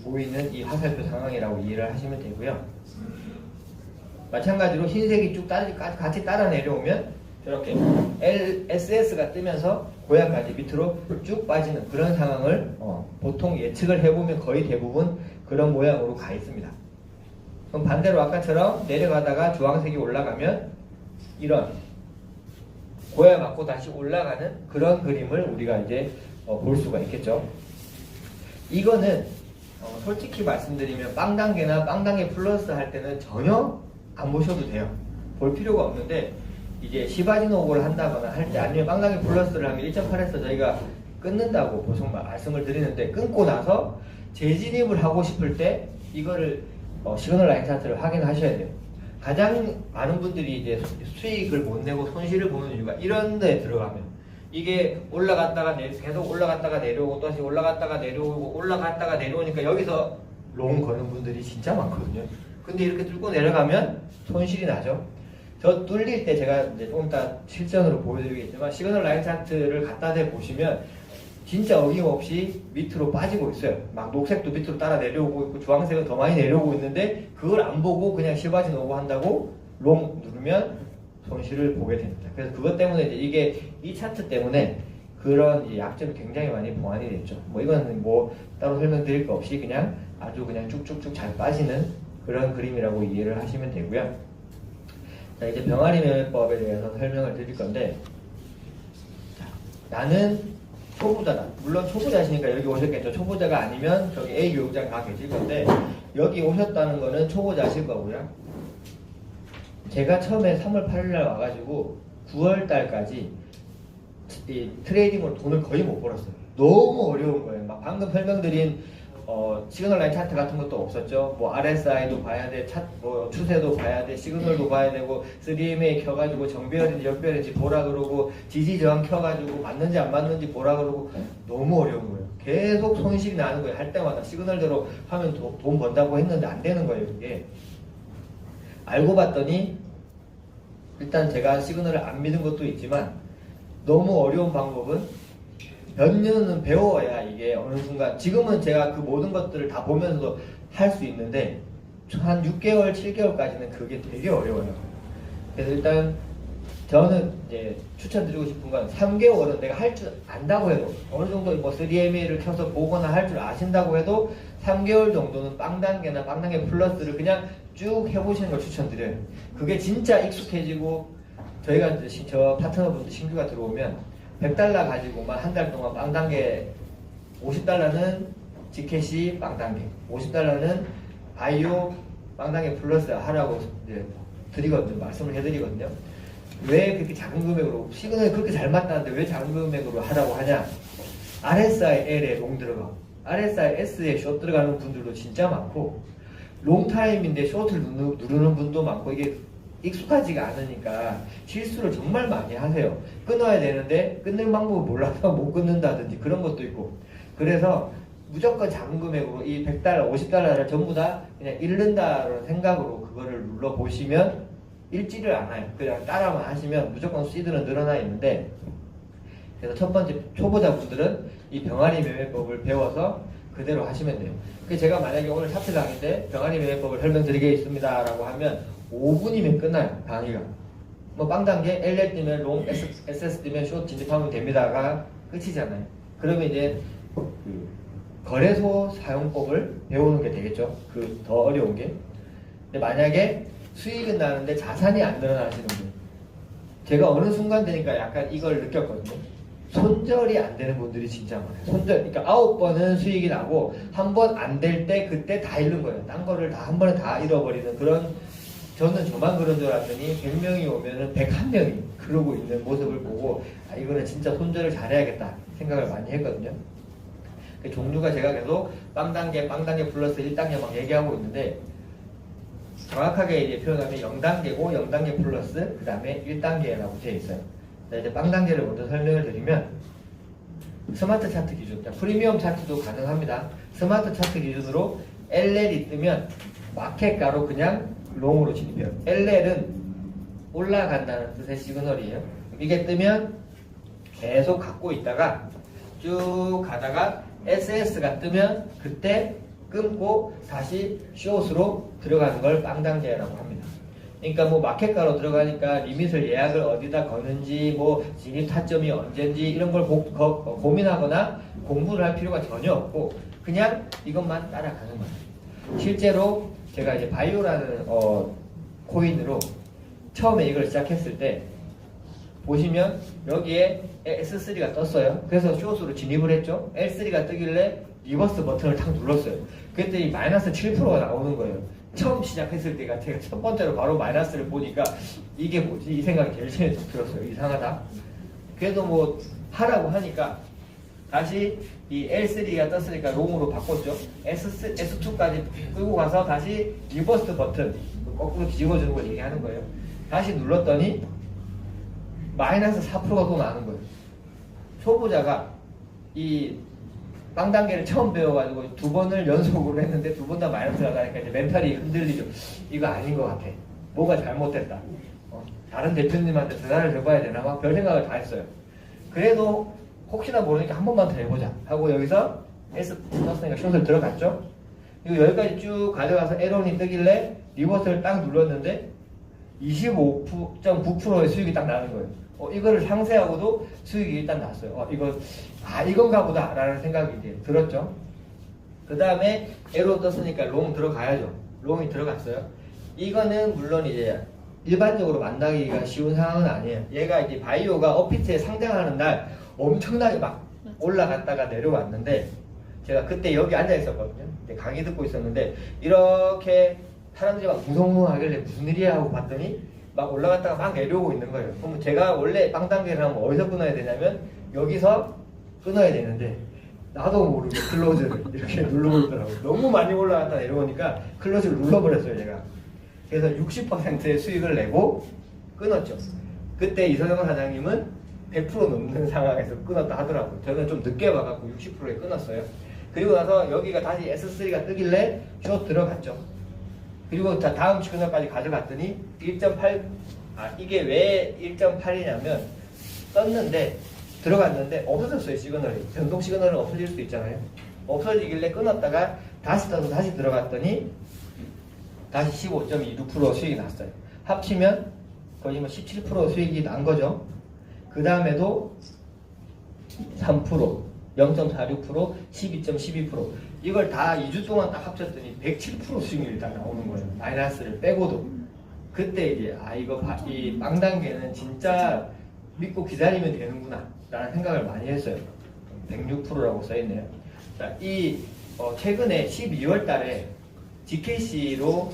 보이는 이 화살표 상황이라고 이해를 하시면 되고요. 마찬가지로 흰색이 쭉 같이 따라 내려오면 이렇게 SS가 뜨면서 고야까지 밑으로 쭉 빠지는 그런 상황을 보통 예측을 해보면 거의 대부분 그런 모양으로 가 있습니다. 그럼 반대로 아까처럼 내려가다가 주황색이 올라가면 이런 고야 맞고 다시 올라가는 그런 그림을 우리가 이제 볼 수가 있겠죠. 이거는 솔직히 말씀드리면 빵단계나 빵단계 플러스 할 때는 전혀 안 보셔도 돼요. 볼 필요가 없는데, 이제 시바진 오버를 한다거나 할 때, 아니면 빵단계 플러스를 하면 1.8에서 저희가 끊는다고 보통 말씀을 드리는데, 끊고 나서 재진입을 하고 싶을 때 이거를 시그널 라인 차트를 확인하셔야 돼요. 가장 많은 분들이 이제 수익을 못 내고 손실을 보는 이유가 이런 데 들어가면, 이게 올라갔다가 계속 올라갔다가 내려오고 또 다시 올라갔다가 내려오고 올라갔다가 내려오니까 여기서 롱 거는 분들이 진짜 많거든요. 근데 이렇게 뚫고 내려가면 손실이 나죠. 저 뚫릴 때 제가 이제 조금 이따 실전으로 보여드리겠지만, 시그널 라인 차트를 갖다 대 보시면 진짜 어김없이 밑으로 빠지고 있어요. 막 녹색도 밑으로 따라 내려오고 있고 주황색은 더 많이 내려오고 있는데, 그걸 안 보고 그냥 시바진 오버 한다고 롱 누르면 손실을 보게 됩니다. 그래서 그것 때문에 이제 이게 이 차트 때문에 그런 이제 약점이 굉장히 많이 보완이 됐죠. 뭐 이거는 뭐 따로 설명드릴 거 없이 그냥 아주 그냥 쭉쭉쭉 잘 빠지는 그런 그림이라고 이해를 하시면 되고요. 자, 이제 병아리 매매법에 대해서 설명을 드릴 건데, 자, 나는 초보자다. 물론 초보자시니까 여기 오셨겠죠. 초보자가 아니면 저기 A 교육장 가 계실 건데, 여기 오셨다는 거는 초보자실 거고요. 제가 처음에 3월 8일날 와가지고 9월 달까지 이 트레이딩으로 돈을 거의 못 벌었어요. 너무 어려운 거예요. 막 방금 설명드린 시그널 라인 차트 같은 것도 없었죠. 뭐 RSI도 봐야 돼, 뭐 추세도 봐야 돼, 시그널도 봐야 되고, 3MA 켜가지고 정배열인지 역배열인지 보라 그러고, 지지 저항 켜가지고 맞는지 안 맞는지 보라 그러고, 너무 어려운 거예요. 계속 손실이 나는 거예요. 할 때마다 시그널대로 하면 돈 번다고 했는데 안 되는 거예요, 그게. 알고 봤더니 일단 제가 시그널을 안 믿은 것도 있지만, 너무 어려운 방법은 몇 년은 배워야 이게 어느 순간, 지금은 제가 그 모든 것들을 다 보면서도 할 수 있는데 한 6개월, 7개월까지는 그게 되게 어려워요. 그래서 일단 저는 이제 추천드리고 싶은 건 3개월은 내가 할 줄 안다고 해도, 어느 정도 뭐 3MA를 켜서 보거나 할 줄 아신다고 해도 3개월 정도는 빵단계나 빵단계 플러스를 그냥 쭉 해보시는 걸 추천드려요. 그게 진짜 익숙해지고, 저희가 이제 저 파트너분들 신규가 들어오면 100달러 가지고만 한 달 동안 빵단계, 50달러는 지켓이 빵단계, 50달러는 바이오 빵단계 플러스 하라고 이제 드리거든요. 말씀을 해드리거든요. 왜 그렇게 작은 금액으로 시그널이 그렇게 잘 맞다는데 왜 작은 금액으로 하라고 하냐? RSI L에 롱 들어가고 RSI S에 숏 들어가는 분들도 진짜 많고 롱타임인데 숏을 누르는 분도 많고 이게 익숙하지가 않으니까 실수를 정말 많이 하세요. 끊어야 되는데 끊는 방법을 몰라서 못 끊는다든지 그런 것도 있고 그래서 무조건 작은 금액으로 이 100달러, 50달러를 전부 다 그냥 잃는다라는 생각으로 그거를 눌러보시면 읽지를 않아요. 그냥 따라만 하시면 무조건 시드는 늘어나 있는데 그래서 첫 번째 초보자분들은 이 병아리 매매법을 배워서 그대로 하시면 돼요. 그래서 제가 만약에 오늘 차트 강의인데 병아리 매매법을 설명드리겠습니다 라고 하면 5분이면 끝나요. 강의가. 뭐 빵단계 LL 뜨면 롱, SS 뜨면 숏 진입하면 됩니다가 끝이잖아요. 그러면 이제 그 거래소 사용법을 배우는 게 되겠죠. 그 더 어려운 게. 근데 만약에 수익은 나는데 자산이 안 늘어나시는 분, 제가 어느 순간 되니까 약간 이걸 느꼈거든요. 손절이 안 되는 분들이 진짜 많아요. 손절, 그러니까 9번은 수익이 나고 한 번 안 될 때 그때 다 잃는 거예요. 딴 거를 다 한 번에 다 잃어버리는 그런. 저는 저만 그런 줄 알았더니 100명이 오면은 101명이 그러고 있는 모습을 보고 아 이거는 진짜 손절을 잘해야겠다 생각을 많이 했거든요. 그 종류가 제가 계속 빵단계 플러스 1단계 막 얘기하고 있는데 정확하게 이제 표현하면 0단계고 0단계 플러스 그 다음에 1단계라고 되어 있어요. 이제 빵단계를 먼저 설명을 드리면 스마트 차트 기준, 프리미엄 차트도 가능합니다. 스마트 차트 기준으로 LL이 뜨면 마켓가로 그냥 롱으로 진입해요. LL은 올라간다는 뜻의 시그널이에요. 이게 뜨면 계속 갖고 있다가 쭉 가다가 SS가 뜨면 그때 끊고 다시 숏으로 들어가는 걸 빵단계라고 합니다. 그러니까 뭐 마켓가로 들어가니까 리밋을 예약을 어디다 거는지 뭐 진입 타점이 언젠지 이런 걸 고민하거나 공부를 할 필요가 전혀 없고 그냥 이것만 따라가는 거예요. 실제로 제가 이제 바이오라는 코인으로 처음에 이걸 시작했을 때 보시면 여기에 S3가 떴어요. 그래서 숏으로 진입을 했죠. L3가 뜨길래 리버스 버튼을 탁 눌렀어요. 그랬더니 마이너스 7%가 나오는 거예요. 처음 시작했을 때가 제가 첫 번째로 바로 마이너스를 보니까 이게 뭐지? 이 생각이 제일 처음에 들었어요. 이상하다. 그래도 뭐 하라고 하니까 다시 이 L3가 떴으니까 롱으로 바꿨죠. S2까지 끌고 가서 다시 리버스 버튼 거꾸로 뒤집어주는 걸 얘기하는 거예요. 다시 눌렀더니 마이너스 4%가 또 나는 거예요. 초보자가 이 빵단계를 처음 배워가지고 2번을 연속으로 했는데 2번 다 마이너스가 나니까 이제 멘탈이 흔들리죠. 이거 아닌 것 같아. 뭐가 잘못됐다. 다른 대표님한테 전화를 줘봐야 되나 막 별 생각을 다 했어요. 그래도 혹시나 모르니까 한 번만 더 해보자 하고 여기서 S 떴으니까 숏을 들어갔죠. 그리고 여기까지 쭉 가져가서 에런이 뜨길래 리버스를 딱 눌렀는데 25.9%의 수익이 딱 나는 거예요. 이거를 상세하고도 수익이 일단 났어요. 이건가 보다 라는 생각이 이제 들었죠. 그 다음에 에로 떴으니까 롱 들어가야죠. 롱이 들어갔어요. 이거는 물론 이제 일반적으로 만나기가 쉬운 상황은 아니에요. 얘가 이제 바이오가 업비트에 상장하는 날 엄청나게 막 올라갔다가 내려왔는데 제가 그때 여기 앉아 있었거든요. 강의 듣고 있었는데 이렇게 사람들이 막 무성무하길래 무슨 일이야 하고 봤더니 막 올라갔다가 막 내려오고 있는 거예요. 그럼 제가 원래 빵단계를 하면 어디서 끊어야 되냐면 여기서 끊어야 되는데 나도 모르게 클로즈를 이렇게 누르고 있더라고요. 너무 많이 올라갔다 내려오니까 클로즈를 눌러버렸어요 제가. 그래서 60%의 수익을 내고 끊었죠. 그때 이서정 사장님은 100% 넘는 상황에서 끊었다 하더라고요. 저는 좀 늦게 와갖고 60%에 끊었어요. 그리고 나서 여기가 다시 S3가 뜨길래 숏 들어갔죠. 그리고 다음 시그널까지 가져갔더니 1.8, 이게 왜 1.8이냐면 떴는데 들어갔는데 없어졌어요. 시그널이. 변동 시그널은 없어질 수도 있잖아요. 없어지길래 끊었다가 다시 떠서 다시 들어갔더니 다시 15.26% 수익이 났어요. 합치면 거의 뭐 17% 수익이 난 거죠. 그 다음에도 3%, 0.46%, 12.12%. 이걸 다 2주 동안 딱 합쳤더니 107% 수익률이 딱 나오는 거예요. 마이너스를 빼고도. 그때 이제 이 빵단계는 진짜 믿고 기다리면 되는구나 라는 생각을 많이 했어요. 106%라고 써있네요. 자, 최근에 12월 달에 GKC로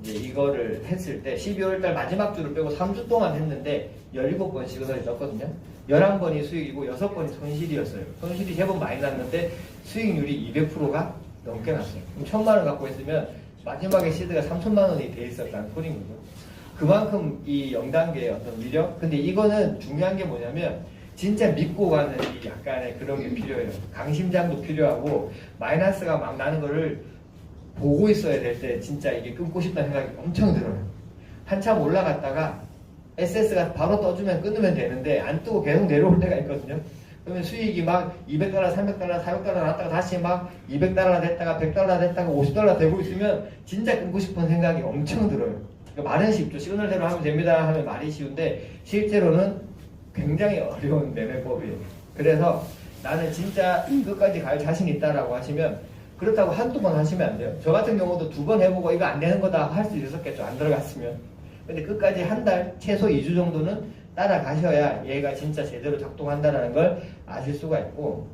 이제 이거를 했을 때 12월 달 마지막 주를 빼고 3주 동안 했는데 17번 시그널이 떴거든요. 11번이 수익이고 6번이 손실이었어요. 손실이 제법 많이 났는데 수익률이 200%가 넘게 났어요. 그럼 1000만 원 갖고 있으면 마지막에 시드가 3000만 원이 돼 있었다는 소린 거죠. 그만큼 이 0단계의 어떤 위력? 근데 이거는 중요한 게 뭐냐면 진짜 믿고 가는 이 약간의 그런 게 필요해요. 강심장도 필요하고 마이너스가 막 나는 거를 보고 있어야 될 때 진짜 이게 끊고 싶다는 생각이 엄청 들어요. 한참 올라갔다가 SS가 바로 떠주면 끊으면 되는데 안 뜨고 계속 내려올 때가 있거든요. 그러면 수익이 막 200달러, 300달러, 400달러 났다가 다시 막 200달러 됐다가 100달러 됐다가 50달러 되고 있으면 진짜 끊고 싶은 생각이 엄청 들어요. 그러니까 말은 쉽죠. 시그널대로 하면 됩니다 하면 말이 쉬운데 실제로는 굉장히 어려운 매매법이에요. 그래서 나는 진짜 끝까지 갈 자신 있다라고 하시면 그렇다고 한두 번 하시면 안 돼요. 저 같은 경우도 2번 해보고 이거 안 되는 거다 할 수 있었겠죠. 안 들어갔으면. 근데 끝까지 한 달, 최소 2주 정도는 따라가셔야 얘가 진짜 제대로 작동한다는 걸 아실 수가 있고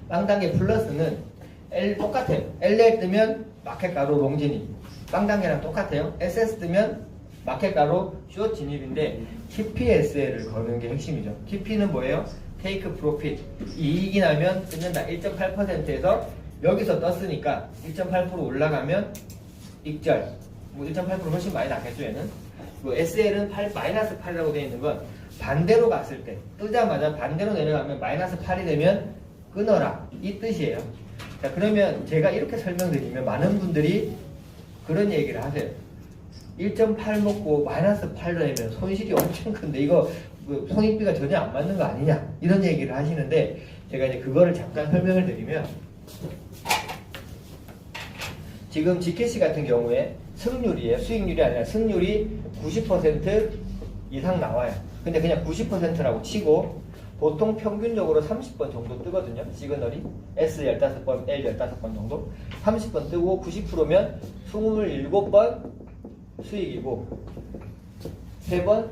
빵단계 플러스는 똑같아요. LL 뜨면 마켓가로 롱 진입. 빵단계랑 똑같아요. SS 뜨면 마켓가로 숏 진입인데 TPSL을 거는 게 핵심이죠. TP는 뭐예요? 테이크 프로핏. 이익이 나면 끊는다. 1.8%에서 여기서 떴으니까 1.8% 올라가면 익절. 뭐 1.8% 훨씬 많이 났겠죠 얘는. 뭐 SL은 마이너스 8이라고 되어 있는 건 반대로 갔을 때 뜨자마자 반대로 내려가면 마이너스 8이 되면 끊어라 이 뜻이에요. 자 그러면 제가 이렇게 설명드리면 많은 분들이 그런 얘기를 하세요. 1.8 먹고 마이너스 8 되면 손실이 엄청 큰데 이거 뭐 손익비가 전혀 안 맞는 거 아니냐 이런 얘기를 하시는데 제가 이제 그거를 잠깐 설명을 드리면 지금 GKC 같은 경우에 승률이에요. 수익률이 아니라 승률이 90% 이상 나와요. 근데 그냥 90%라고 치고 보통 평균적으로 30번 정도 뜨거든요. 시그널이 S 15번, L 15번 정도 30번 뜨고 90%면 27번 수익이고 3번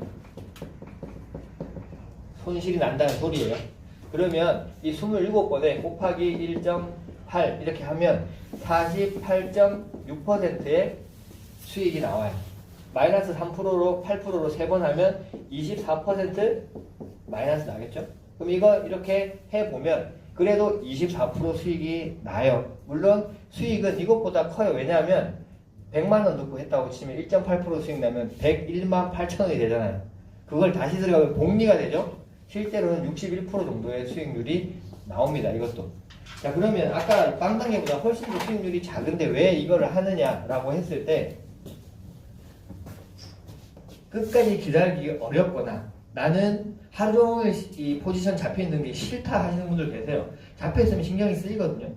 손실이 난다는 소리예요. 그러면 이 27번에 곱하기 1.8 이렇게 하면 48.6%의 수익이 나와요. 마이너스 3%로 8%로 3번 하면 24% 마이너스 나겠죠? 그럼 이거 이렇게 해보면 그래도 24% 수익이 나요. 물론 수익은 이것보다 커요. 왜냐하면 100만 원 넣고 했다고 치면 1.8% 수익 나면 101만 8천 원이 되잖아요. 그걸 다시 들어가면 복리가 되죠? 실제로는 61% 정도의 수익률이 나옵니다. 이것도. 자 그러면 아까 빵 단계보다 훨씬 더 수익률이 작은데 왜 이거를 하느냐라고 했을 때 끝까지 기다리기 어렵거나 나는 하루 종일 이 포지션 잡혀있는 게 싫다 하시는 분들 계세요. 잡혀있으면 신경이 쓰이거든요.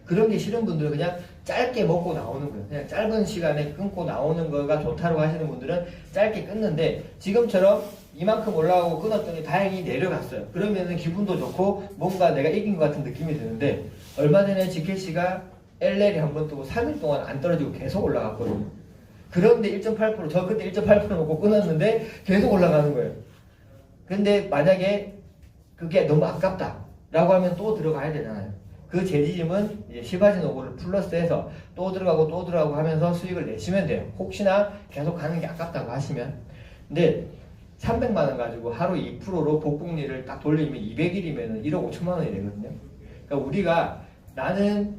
그런 게 싫은 분들은 그냥 짧게 먹고 나오는 거예요. 그냥 짧은 시간에 끊고 나오는 거가 좋다고 하시는 분들은 짧게 끊는데 지금처럼 이만큼 올라오고 끊었더니 다행히 내려갔어요. 그러면은 기분도 좋고 뭔가 내가 이긴 것 같은 느낌이 드는데 얼마 전에 GKC가 LL이 한 번 뜨고 3일 동안 안 떨어지고 계속 올라갔거든요. 그런데 1.8% 저 그때 1.8% 먹고 끊었는데 계속 올라가는 거예요. 근데 만약에 그게 너무 아깝다 라고 하면 또 들어가야 되잖아요. 그 재지짐은 이제 시바진 오고를 플러스해서 또 들어가고 하면서 수익을 내시면 돼요. 혹시나 계속 가는 게 아깝다고 하시면. 근데 300만 원 가지고 하루 2%로 복복리를 딱 돌리면 200일이면 1억 5천만 원이 되거든요. 그러니까 우리가 나는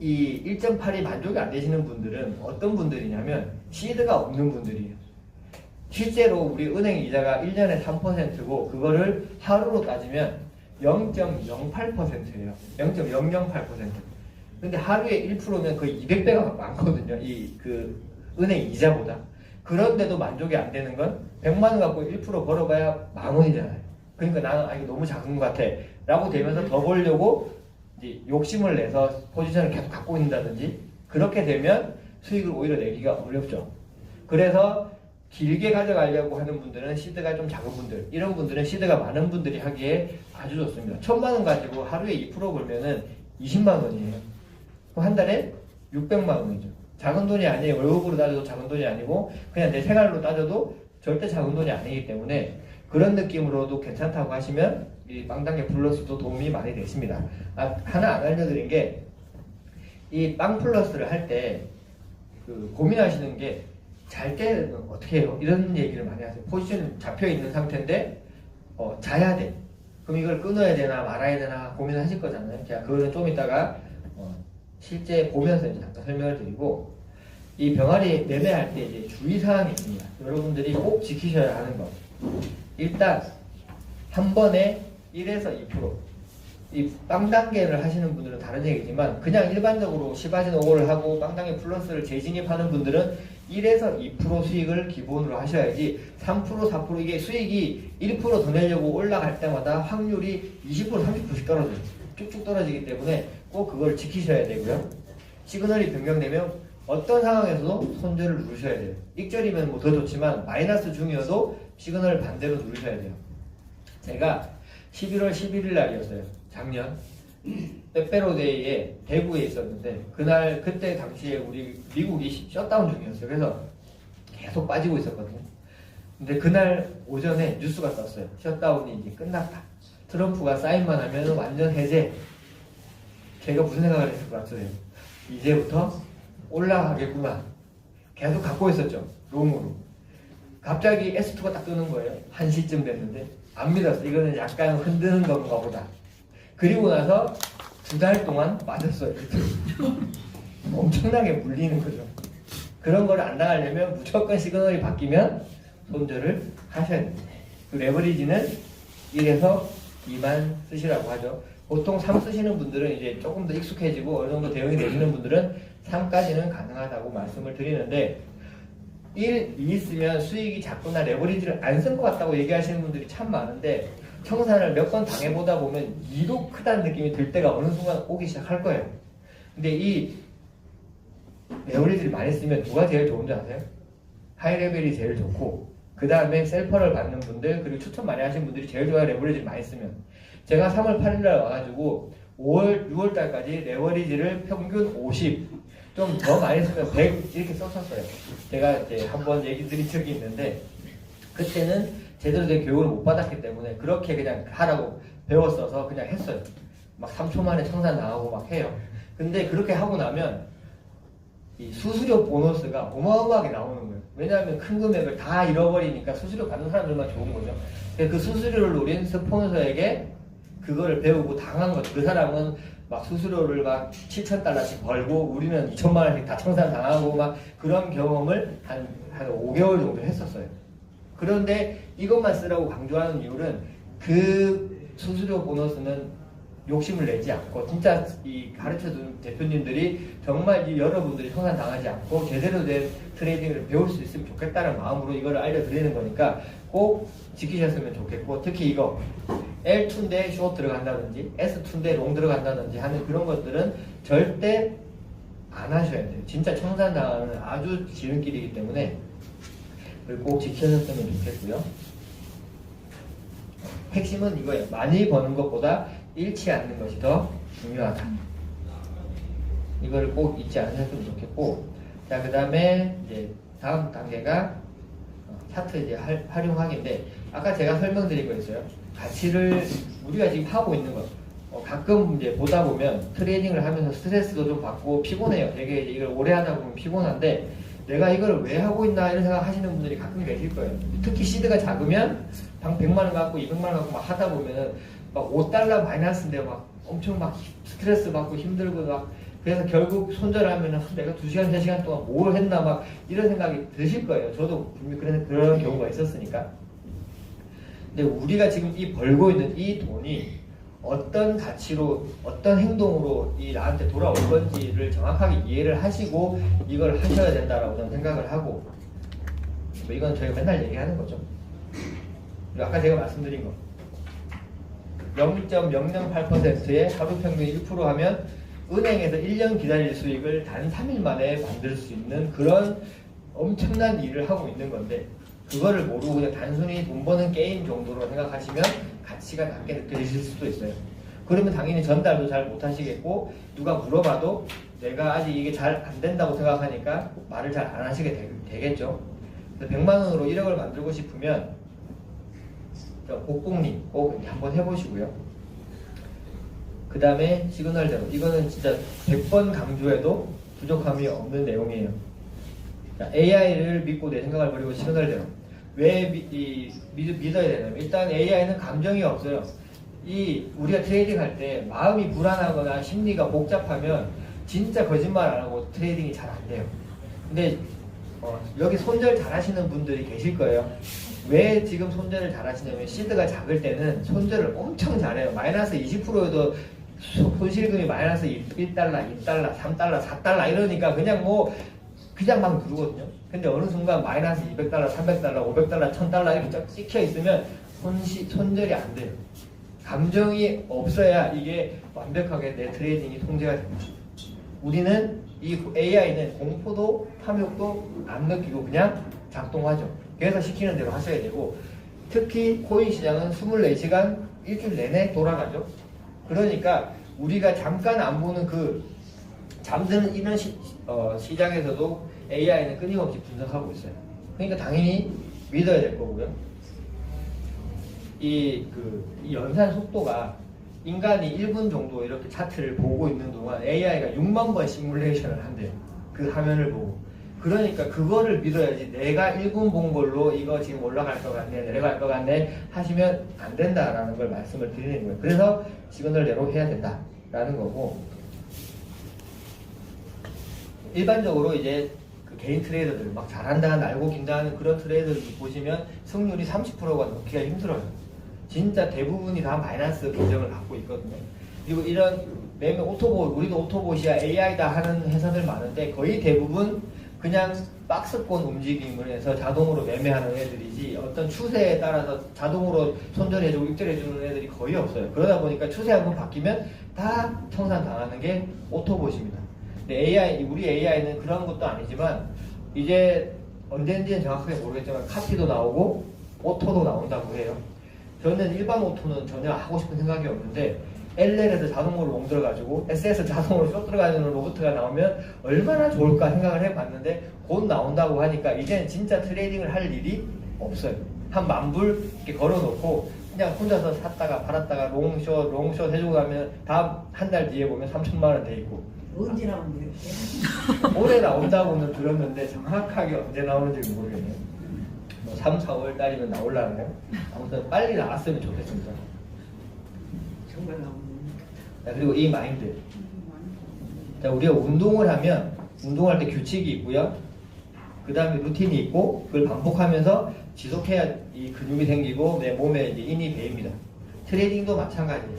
이 1.8이 만족이 안 되시는 분들은 어떤 분들이냐면 시드가 없는 분들이에요. 실제로 우리 은행 이자가 1년에 3%고 그거를 하루로 따지면 0.08%예요. 0.008%. 근데 하루에 1%면 거의 200배가 많거든요. 이 그 은행 이자보다. 그런데도 만족이 안 되는 건 100만 원 갖고 1% 벌어봐야 10,000원이잖아요. 그러니까 나는 이거 너무 작은 것 같아. 라고 되면서 더 벌려고 이제 욕심을 내서 포지션을 계속 갖고 있다든지 그렇게 되면 수익을 오히려 내기가 어렵죠. 그래서 길게 가져가려고 하는 분들은 시드가 좀 작은 분들, 이런 분들은 시드가 많은 분들이 하기에 아주 좋습니다. 1,000만 원 가지고 하루에 2% 벌면은 20만 원이에요. 그럼 한 달에 600만 원이죠. 작은 돈이 아니에요. 월급으로 따져도 작은 돈이 아니고 그냥 내 생활로 따져도 절대 작은 돈이 아니기 때문에 그런 느낌으로도 괜찮다고 하시면 이 빵단계 플러스도 도움이 많이 되십니다. 하나 안 알려드린 게 이 빵 플러스를 할 때 그 고민하시는 게 잘 때 어떻게 해요? 이런 얘기를 많이 하세요. 포지션 잡혀 있는 상태인데 자야 돼. 그럼 이걸 끊어야 되나 말아야 되나 고민하실 거잖아요. 제가 그거는 좀 이따가 실제 보면서 이제 잠깐 설명을 드리고, 이 병아리 매매할 때 이제 주의사항이 있습니다. 여러분들이 꼭 지키셔야 하는 거. 일단 한 번에 1에서 2%. 이 빵 단계를 하시는 분들은 다른 얘기지만 그냥 일반적으로 시바진 5를 하고 빵 단계 플러스를 재진입하는 분들은 1에서 2% 수익을 기본으로 하셔야지 3%, 4% 이게 수익이 1% 더 내려고 올라갈 때마다 확률이 20%, 30%씩 떨어져요. 쭉쭉 떨어지기 때문에 꼭 그걸 지키셔야 되고요. 시그널이 변경되면 어떤 상황에서도 손절을 누르셔야 돼요. 익절이면 뭐 더 좋지만 마이너스 중이어도 시그널을 반대로 누르셔야 돼요. 제가 11월 11일 날이었어요. 작년 빼빼로데이에 대구에 있었는데 그때 당시에 우리 미국이 셧다운 중이었어요. 그래서 계속 빠지고 있었거든요. 근데 그날 오전에 뉴스가 떴어요. 셧다운이 이제 끝났다. 트럼프가 사인만 하면 완전 해제. 제가 무슨 생각을 했을 것 같아요? 이제부터 올라가겠구나. 계속 갖고 있었죠. 롱으로. 갑자기 S2가 딱 뜨는 거예요. 1시쯤 됐는데 안 믿었어. 이거는 약간 흔드는 건가 보다. 그리고 나서 2달 동안 맞았어요. 엄청나게 물리는 거죠. 그런 걸 안 나가려면 무조건 시그널이 바뀌면 손절을 하셔야 됩니다. 그 레버리지는 1에서 2만 쓰시라고 하죠. 보통 3 쓰시는 분들은 이제 조금 더 익숙해지고 어느 정도 대응이 되시는 분들은 3까지는 가능하다고 말씀을 드리는데 1, 2 쓰면 수익이 작거나 레버리지를 안 쓴 것 같다고 얘기하시는 분들이 참 많은데 청산을 몇 번 당해보다 보면 2도 크다는 느낌이 들 때가 어느 순간 오기 시작할 거예요. 근데 이 레버리지를 많이 쓰면 누가 제일 좋은지 아세요? 하이레벨이 제일 좋고 그 다음에 셀퍼를 받는 분들 그리고 추천 많이 하시는 분들이 제일 좋아요. 레버리지를 많이 쓰면. 제가 3월 8일날 와가지고 5월, 6월달까지 레버리지를 평균 50, 좀 더 많이 쓰면 100 이렇게 썼었어요. 제가 이제 한번 얘기 드린 적이 있는데 그때는 제대로 된 교육을 못 받았기 때문에 그렇게 그냥 하라고 배웠어서 그냥 했어요. 막 3초 만에 청산 나가고 막 해요. 근데 그렇게 하고 나면 이 수수료 보너스가 어마어마하게 나오는 거예요. 왜냐하면 큰 금액을 다 잃어버리니까 수수료 받는 사람들만 좋은 거죠. 그 수수료를 노린 스폰서에게 그거를 배우고 당한 거죠. 그 사람은 막 수수료를 막 7,000달러씩 벌고 우리는 2천만 원씩 다 청산 당하고 막 그런 경험을 한 5개월 정도 했었어요. 그런데 이것만 쓰라고 강조하는 이유는 그 수수료 보너스는 욕심을 내지 않고 진짜 이 가르쳐준 대표님들이 정말 이 여러분들이 청산 당하지 않고 제대로 된 트레이딩을 배울 수 있으면 좋겠다는 마음으로 이걸 알려드리는 거니까 꼭 지키셨으면 좋겠고 특히 이거 L2인데 숏 들어간다든지 S2인데 롱 들어간다든지 하는 그런 것들은 절대 안 하셔야 돼요. 진짜 청산 당하는 아주 지름길이기 때문에 꼭 지켜줬으면 좋겠고요. 핵심은 이거예요. 많이 버는 것보다 잃지 않는 것이 더 중요하다. 이거를 꼭 잊지 않으셨으면 좋겠고, 자, 그 다음에 이제 다음 단계가 차트 이제 활용하기인데, 아까 제가 설명드린 거 있어요. 가치를 우리가 지금 하고 있는 것. 가끔 이제 보다 보면 트레이닝을 하면서 스트레스도 좀 받고 피곤해요. 되게 이걸 오래 하다 보면 피곤한데, 내가 이걸 왜 하고 있나 이런 생각 하시는 분들이 가끔 계실 거예요. 특히 시드가 작으면 방 100만 원 갖고 200만 원 갖고 막 하다 보면은 막 5달러 마이너스인데 막 엄청 막 스트레스 받고 힘들고 막 그래서 결국 손절하면은 내가 2시간, 3시간 동안 뭘 했나 막 이런 생각이 드실 거예요. 저도 분명히 그런 경우가 있었으니까. 근데 우리가 지금 이 벌고 있는 이 돈이 어떤 가치로 어떤 행동으로 이 나한테 돌아올 건지를 정확하게 이해를 하시고 이걸 하셔야 된다라고 저는 생각을 하고 뭐 이건 저희가 맨날 얘기하는 거죠. 그리고 아까 제가 말씀드린 거 0.008%의 하루 평균 1% 하면 은행에서 1년 기다릴 수익을 단 3일 만에 만들 수 있는 그런 엄청난 일을 하고 있는 건데 그거를 모르고 그냥 단순히 돈 버는 게임 정도로 생각하시면 가치가 낮게 느껴지실 수도 있어요. 그러면 당연히 전달도 잘 못하시겠고 누가 물어봐도 내가 아직 이게 잘 안 된다고 생각하니까 말을 잘 안 하시게 되겠죠. 100만 원으로 1억을 만들고 싶으면 복공리 꼭 한번 해보시고요. 그 다음에 시그널대로 이거는 진짜 100번 강조해도 부족함이 없는 내용이에요. AI를 믿고 내 생각을 버리고 시그널 대로. 왜 믿어야 되냐면 일단 AI는 감정이 없어요. 우리가 트레이딩 할 때 마음이 불안하거나 심리가 복잡하면 진짜 거짓말 안 하고 트레이딩이 잘 안 돼요. 근데 여기 손절 잘 하시는 분들이 계실 거예요. 왜 지금 손절을 잘 하시냐면 시드가 작을 때는 손절을 엄청 잘해요. 마이너스 20%에도 손실금이 마이너스 1달러, 2달러, 3달러, 4달러 이러니까 그냥 막 누르거든요. 근데 어느 순간 마이너스 200달러, 300달러, 500달러, 1000달러 이렇게 쫙 찍혀 있으면 손절이 안 돼요. 감정이 없어야 이게 완벽하게 내 트레이딩이 통제가 됩니다. 우리는 이 AI는 공포도 탐욕도 안 느끼고 그냥 작동하죠. 그래서 시키는 대로 하셔야 되고, 특히 코인 시장은 24시간 일주일 내내 돌아가죠. 그러니까 우리가 잠깐 안 보는 그 잠드는 이런 시장에서도 AI는 끊임없이 분석하고 있어요. 그러니까 당연히 믿어야 될 거고요. 이 연산 속도가 인간이 1분 정도 이렇게 차트를 보고 있는 동안 AI가 6만 번 시뮬레이션을 한대요. 그 화면을 보고. 그러니까 그거를 믿어야지 내가 1분 본 걸로 이거 지금 올라갈 것 같네, 내려갈 것 같네 하시면 안 된다라는 걸 말씀을 드리는 거예요. 그래서 시그널대로 해야 된다라는 거고, 일반적으로 이제 그 개인 트레이더들 막 잘한다, 날고 긴다 하는 그런 트레이더들 보시면 승률이 30%가 넘기가 힘들어요. 진짜 대부분이 다 마이너스 계정을 갖고 있거든요. 그리고 이런 매매 오토봇, 우리도 오토봇이야 AI다 하는 회사들 많은데 거의 대부분 그냥 박스권 움직임을 해서 자동으로 매매하는 애들이지 어떤 추세에 따라서 자동으로 손절해주고 입절해주는 애들이 거의 없어요. 그러다 보니까 추세 한번 바뀌면 다 청산당하는 게 오토봇입니다. 근데 우리 AI는 그런 것도 아니지만 이제 언젠지는 정확하게 모르겠지만 카피도 나오고 오토도 나온다고 해요. 저는 일반 오토는 전혀 하고 싶은 생각이 없는데 LL에서 자동으로 롱 들어가지고 SS 자동으로 숏 들어가는 로봇가 나오면 얼마나 좋을까 생각을 해봤는데 곧 나온다고 하니까 이제는 진짜 트레이딩을 할 일이 없어요. 한 10,000불 이렇게 걸어놓고 그냥 혼자서 샀다가 팔았다가 롱숏 해주고 가면 다음 한 달 뒤에 보면 3,000만 원 돼 있고. 언제 나오는데 이렇게? 올해 나온다고는 들었는데 정확하게 언제 나오는지 모르겠네요. 3, 4월 달이면 나올라나요? 아무튼 빨리 나왔으면 좋겠습니다. 정말 나오는. 자, 그리고 이 마인드. 자, 우리가 운동을 하면 운동할 때 규칙이 있고요. 그 다음에 루틴이 있고 그걸 반복하면서 지속해야 이 근육이 생기고 내 몸에 이제 힘이 배입니다. 트레이딩도 마찬가지예요.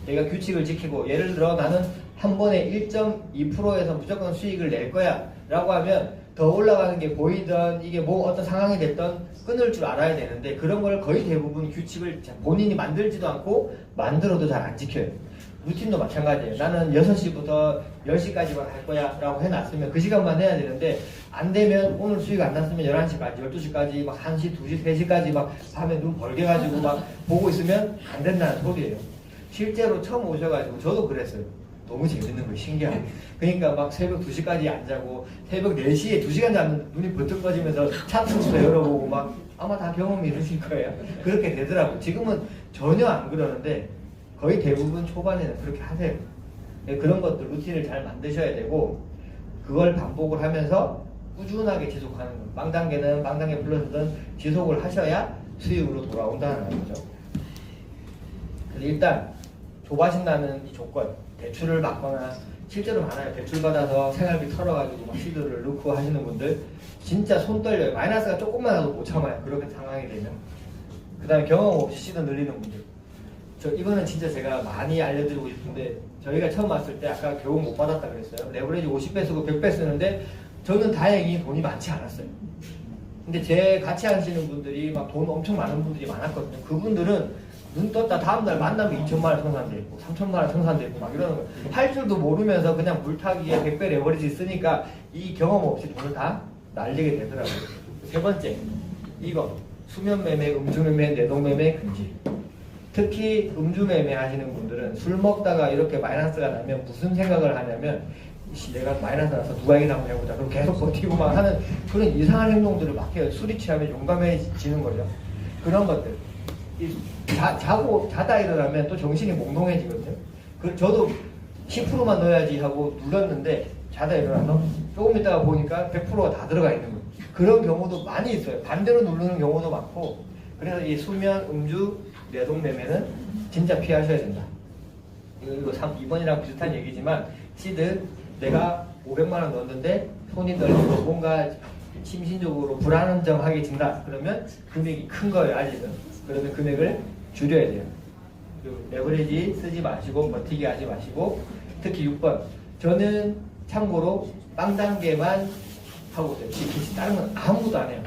내가 규칙을 지키고 예를 들어 나는 한 번에 1.2%에서 무조건 수익을 낼 거야 라고 하면 더 올라가는 게 보이던 이게 어떤 상황이 됐던 끊을 줄 알아야 되는데 그런 걸 거의 대부분 규칙을 본인이 만들지도 않고 만들어도 잘 안 지켜요. 루틴도 마찬가지예요. 나는 6시부터 10시까지만 할 거야 라고 해놨으면 그 시간만 해야 되는데 안 되면 오늘 수익 안 났으면 11시까지, 12시까지 막 1시, 2시, 3시까지 막 밤에 눈 벌게 가지고 막 보고 있으면 안 된다는 소리예요. 실제로 처음 오셔가지고 저도 그랬어요. 너무 재밌는 거예요. 신기하게. 그러니까 막 새벽 2시까지 안 자고 새벽 4시에 2시간 자면 눈이 번뜩 떠지면서 차트부터 열어보고 막 아마 다 경험이 있으실 거예요. 그렇게 되더라고요. 지금은 전혀 안 그러는데 거의 대부분 초반에는 그렇게 하세요. 그런 것들 루틴을 잘 만드셔야 되고 그걸 반복을 하면서 꾸준하게 지속하는 거. 빵단계는 빵단계 플러스든 지속을 하셔야 수익으로 돌아온다는 거죠. 그래서 일단 조바신다는 이 조건, 대출을 받거나 실제로 많아요. 대출 받아서 생활비 털어가지고 막 시드를 넣고 하시는 분들 진짜 손 떨려요. 마이너스가 조금만 나도 못 참아요. 그렇게 상황이 되면. 그 다음에 경험 없이 시드 늘리는 분들. 이거는 진짜 제가 많이 알려드리고 싶은데 저희가 처음 왔을 때 아까 교육 못 받았다 그랬어요. 레버리지 50배 쓰고 100배 쓰는데 저는 다행히 돈이 많지 않았어요. 근데 제 같이 하시는 분들이 막 돈 엄청 많은 분들이 많았거든요. 그분들은 눈 떴다 다음날 만나면 2천만 원 청산돼 있고 3천만 원 청산돼 있고 막 이러는 거예요. 할 줄도 모르면서 그냥 물타기에 100배 레버리지 쓰니까 이 경험 없이 돈을 다 날리게 되더라고요. 세 번째, 이거 수면 매매, 음주 매매, 내동 매매 금지. 특히 음주 매매 하시는 분들은 술 먹다가 이렇게 마이너스가 나면 무슨 생각을 하냐면 내가 마이너스 나서 누가 이기나 한번 해보자. 그럼 계속 버티고 막 하는 그런 이상한 행동들을 막 해요. 술이 취하면 용감해지는 거죠. 그런 것들. 자다 일어나면 또 정신이 몽롱해지거든요. 저도 10%만 넣어야지 하고 눌렀는데 자다 일어나서 조금 있다가 보니까 100%가 다 들어가 있는 거예요. 그런 경우도 많이 있어요. 반대로 누르는 경우도 많고. 그래서 이 수면 음주 내동매매는 진짜 피하셔야 된다. 이거 2번이랑 비슷한 얘기지만 시드 내가 500만 원 넣었는데 손이 떨리고 뭔가 심신적으로 불안정하게진다. 그러면 금액이 큰 거예요. 아직은. 그러면 금액을 줄여야 돼요. 레버리지 쓰지 마시고 버티기 하지 마시고. 특히 6번 저는 참고로 빵 단계만 하고 있어요. 지키시 다른 건 아무것도 안 해요.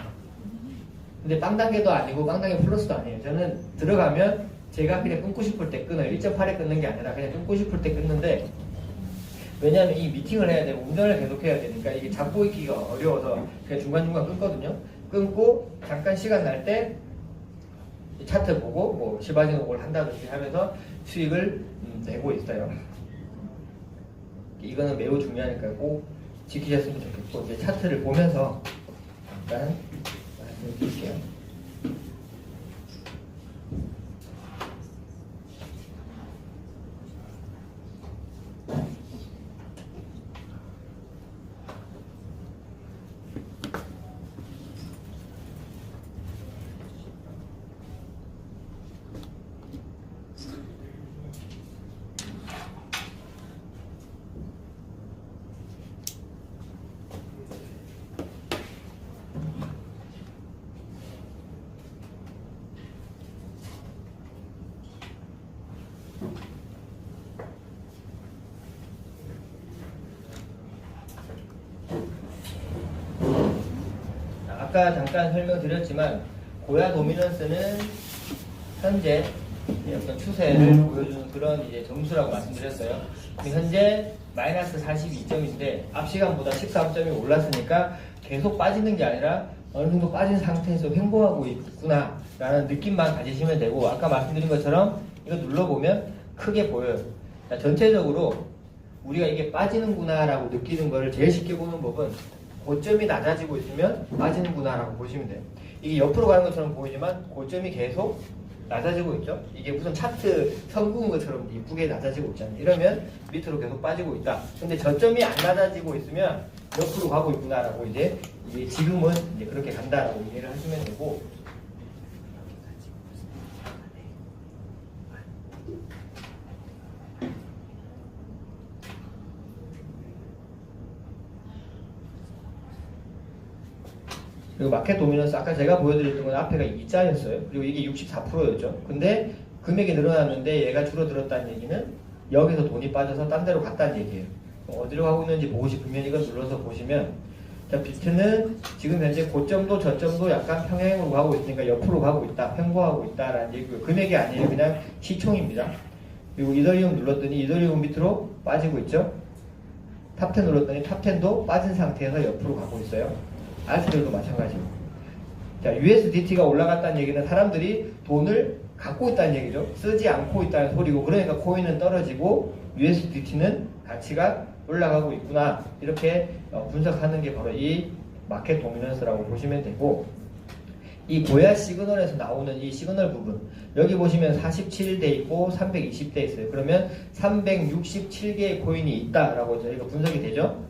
근데 빵 단계도 아니고 빵 단계 플러스도 아니에요. 저는 들어가면 제가 그냥 끊고 싶을 때 끊어요. 1.8에 끊는 게 아니라 그냥 끊고 싶을 때 끊는데, 왜냐하면 이 미팅을 해야 되고 운전을 계속 해야 되니까 이게 잡고 있기가 어려워서 그냥 중간중간 끊거든요. 끊고 잠깐 시간 날 때 차트 보고 뭐 시바지노를 한다든지 하면서 수익을 내고 있어요. 이거는 매우 중요하니까 꼭 지키셨으면 좋겠고, 이제 차트를 보면서 잠깐 말씀드릴게요. 아까 잠깐 설명드렸지만 고야 도미넌스는 현재 어떤 추세를 보여주는 그런 이제 점수라고 말씀드렸어요. 현재 마이너스 42점인데 앞 시간보다 13점이 올랐으니까 계속 빠지는 게 아니라 어느 정도 빠진 상태에서 횡보하고 있구나 라는 느낌만 가지시면 되고, 아까 말씀드린 것처럼 이거 눌러보면 크게 보여요. 자, 전체적으로 우리가 이게 빠지는구나 라고 느끼는 거를 제일 쉽게 보는 법은 고점이 낮아지고 있으면 빠지는구나 라고 보시면 돼요. 이게 옆으로 가는 것처럼 보이지만 고점이 계속 낮아지고 있죠. 이게 무슨 차트 선 그은 것처럼 이쁘게 낮아지고 있잖아요. 이러면 밑으로 계속 빠지고 있다. 근데 저점이 안 낮아지고 있으면 옆으로 가고 있구나 라고 이제 지금은 이제 그렇게 간다라고 이해를 하시면 되고, 그리고 마켓 도미넌스 아까 제가 보여드렸던 건 앞에가 2자였어요. 그리고 이게 64%였죠. 근데 금액이 늘어났는데 얘가 줄어들었다는 얘기는 여기서 돈이 빠져서 딴 데로 갔다는 얘기예요. 어디로 가고 있는지 보고 싶으면 이걸 눌러서 보시면, 자, 비트는 지금 현재 고점도 저점도 약간 평행으로 가고 있으니까 옆으로 가고 있다, 횡보하고 있다라는 얘기고요. 금액이 아니에요. 그냥 시총입니다. 그리고 이더리움 눌렀더니 이더리움 밑으로 빠지고 있죠. 탑10 눌렀더니 탑10도 빠진 상태에서 옆으로 가고 있어요. 알트들도 마찬가지고. 자, USDT가 올라갔다는 얘기는 사람들이 돈을 갖고 있다는 얘기죠. 쓰지 않고 있다는 소리고, 그러니까 코인은 떨어지고 USDT는 가치가 올라가고 있구나, 이렇게 분석하는 게 바로 이 마켓 도미넌스라고 보시면 되고, 이 고야 시그널에서 나오는 이 시그널 부분, 여기 보시면 47대 있고 320대 있어요. 그러면 367개의 코인이 있다라고 저희가 분석이 되죠.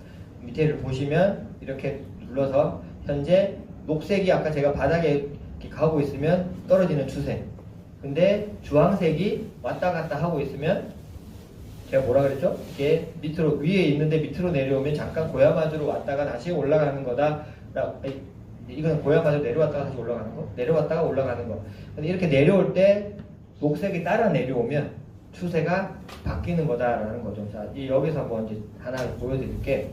밑에를 보시면 이렇게 눌러서 현재 녹색이 아까 제가 바닥에 이렇게 가고 있으면 떨어지는 추세, 근데 주황색이 왔다 갔다 하고 있으면 제가 뭐라 그랬죠? 이게 밑으로, 위에 있는데 밑으로 내려오면 잠깐 고야마저로 왔다가 다시 올라가는 거다. 이건 고야마저 내려왔다가 다시 올라가는 거, 내려왔다가 올라가는 거. 근데 이렇게 내려올 때 녹색이 따라 내려오면 추세가 바뀌는 거다라는 거죠. 자, 여기서 한번 이제 하나 보여드릴게.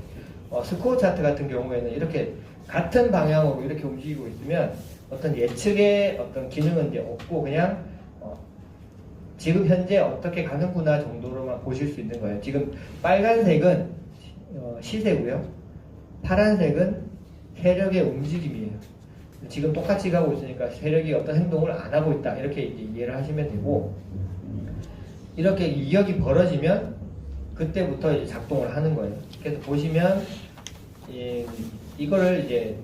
스코어 차트 같은 경우에는 이렇게 같은 방향으로 이렇게 움직이고 있으면 어떤 예측의 어떤 기능은 이제 없고, 그냥 지금 현재 어떻게 가는구나 정도로만 보실 수 있는 거예요. 지금 빨간색은 시세고요. 파란색은 세력의 움직임이에요. 지금 똑같이 가고 있으니까 세력이 어떤 행동을 안 하고 있다, 이렇게 이제 이해를 하시면 되고, 이렇게 이격이 벌어지면 그때부터 이제 작동을 하는 거예요. 그래서 보시면 이거를 이제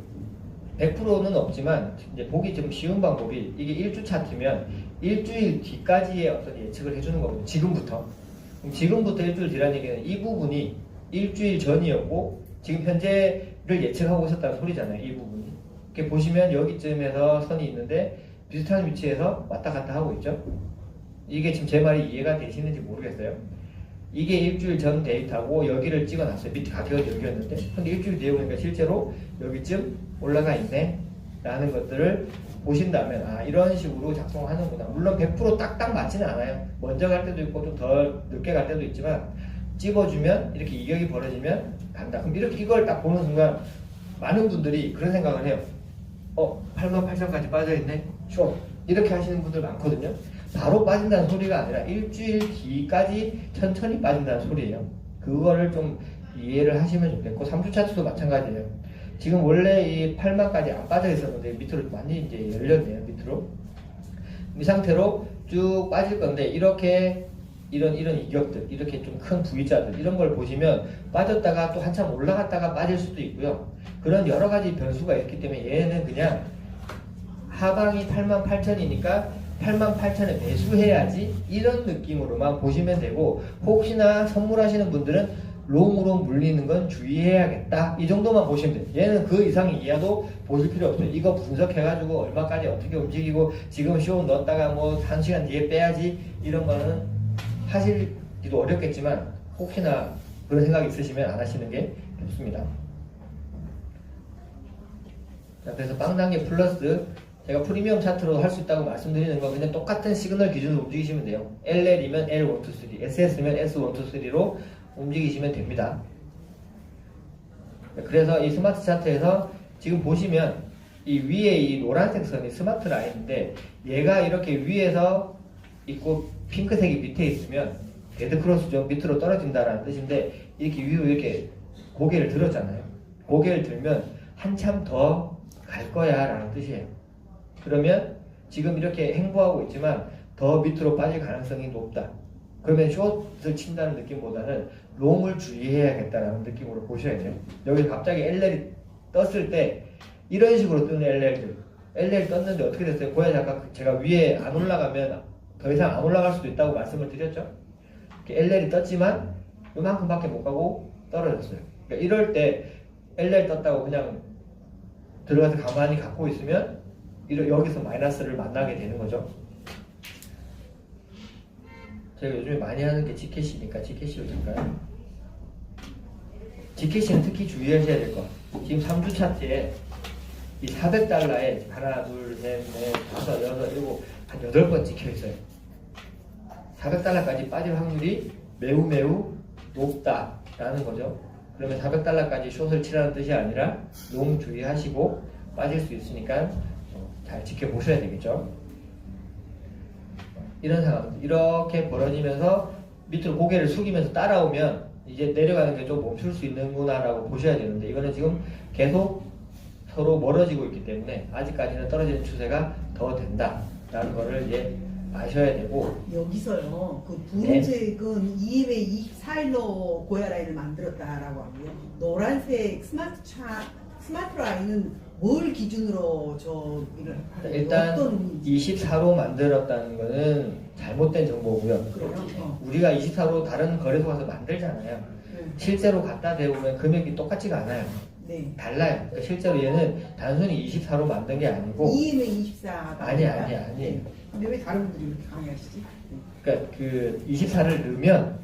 100%는 없지만 이제 보기 좀 쉬운 방법이, 이게 1주 차트면 일주일 뒤까지의 어떤 예측을 해주는 거거든요. 지금부터. 그럼 지금부터 일주일 뒤라는 얘기는 이 부분이 일주일 전이었고 지금 현재를 예측하고 있었다는 소리잖아요. 이 부분이. 이렇게 보시면 여기쯤에서 선이 있는데 비슷한 위치에서 왔다 갔다 하고 있죠. 이게 지금 제 말이 이해가 되시는지 모르겠어요. 이게 일주일 전 데이터고 여기를 찍어놨어요. 밑에 가격이 여기였는데 근데 일주일 뒤에 보니까 실제로 여기쯤 올라가 있네 라는 것들을 보신다면 아 이런 식으로 작동하는구나. 물론 100% 딱딱 맞지는 않아요. 먼저 갈 때도 있고 좀 더 늦게 갈 때도 있지만 찍어주면 이렇게 이격이 벌어지면 간다. 그럼 이렇게 이걸 딱 보는 순간 많은 분들이 그런 생각을 해요. 88,000까지 빠져있네? 쇼! 이렇게 하시는 분들 많거든요. 바로 빠진다는 소리가 아니라 일주일 뒤까지 천천히 빠진다는 소리예요. 그거를 좀 이해를 하시면 좋겠고 3주 차트도 마찬가지예요. 지금 원래 이 8만까지 안 빠져 있었는데 밑으로 많이 이제 열렸네요. 밑으로 이 상태로 쭉 빠질 건데 이렇게 이런 이격들 이렇게 좀 큰 V자들 이런 걸 보시면 빠졌다가 또 한참 올라갔다가 빠질 수도 있고요. 그런 여러 가지 변수가 있기 때문에 얘는 그냥 하방이 88,000이니까 88,000에 매수해야지 이런 느낌으로만 보시면 되고 혹시나 선물하시는 분들은 롱으로 물리는 건 주의해야겠다 이 정도만 보시면 돼요. 얘는 그 이상 이하도 보실 필요 없어요. 이거 분석해가지고 얼마까지 어떻게 움직이고 지금 쇼 넣었다가 뭐 1시간 뒤에 빼야지 이런 거는 하시기도 어렵겠지만 혹시나 그런 생각이 있으시면 안 하시는 게 좋습니다. 자, 그래서 빵단계 플러스 제가 프리미엄 차트로 할 수 있다고 말씀드리는 건 그냥 똑같은 시그널 기준으로 움직이시면 돼요. LL이면 L123, SS면 S123로 움직이시면 됩니다. 그래서 이 스마트 차트에서 지금 보시면 이 위에 이 노란색 선이 스마트 라인인데 얘가 이렇게 위에서 있고 핑크색이 밑에 있으면 데드크로스 좀 밑으로 떨어진다라는 뜻인데 이렇게 위로 이렇게 고개를 들었잖아요. 고개를 들면 한참 더 갈 거야 라는 뜻이에요. 그러면 지금 이렇게 행보하고 있지만 더 밑으로 빠질 가능성이 높다. 그러면 숏을 친다는 느낌보다는 롱을 주의해야겠다라는 느낌으로 보셔야 돼요. 여기 갑자기 LL이 떴을 때 이런 식으로 뜨는 LL들 LL 떴는데 어떻게 됐어요? 고야 아까 제가 위에 안 올라가면 더 이상 안 올라갈 수도 있다고 말씀을 드렸죠. LL이 떴지만 요만큼밖에 못 가고 떨어졌어요. 그러니까 이럴 때 LL 떴다고 그냥 들어가서 가만히 갖고 있으면 여기서 마이너스를 만나게 되는 거죠. 제가 요즘에 많이 하는 게 G캐시니까 G캐시로 잠깐. G캐시는 특히 주의하셔야 될 것. 지금 3주 차트에 이 400달러에 하나, 둘, 셋, 넷, 다섯, 여섯, 일곱, 한 8번 찍혀 있어요. 400달러까지 빠질 확률이 매우 높다라는 거죠. 그러면 400달러까지 숏을 치라는 뜻이 아니라 롱 주의하시고 빠질 수 있으니까 잘 지켜보셔야 되겠죠. 이런 상황 이렇게 벌어지면서 밑으로 고개를 숙이면서 따라오면 이제 내려가는 게 좀 멈출 수 있는구나 라고 보셔야 되는데 이거는 지금 계속 서로 멀어지고 있기 때문에 아직까지는 떨어지는 추세가 더 된다 라는 거를 이제 아셔야 되고 여기서요 그 분홍색은 EMA 24일로 고야 라인을 만들었다라고 하고요. 노란색 스마트 라인은 뭘 기준으로 저기를 일단 24로 만들었다는 거는 잘못된 정보고요. 그래요? 우리가 24로 다른 거래소 가서 만들잖아요. 실제로 갖다 대보면 금액이 똑같지가 않아요. 네. 달라요. 그러니까 실제로 얘는 단순히 24로 만든 게 아니고 EMA 24. 아니. 근데 왜 다른 분들이 이렇게 강의하시지? 그러니까 그 24를 넣으면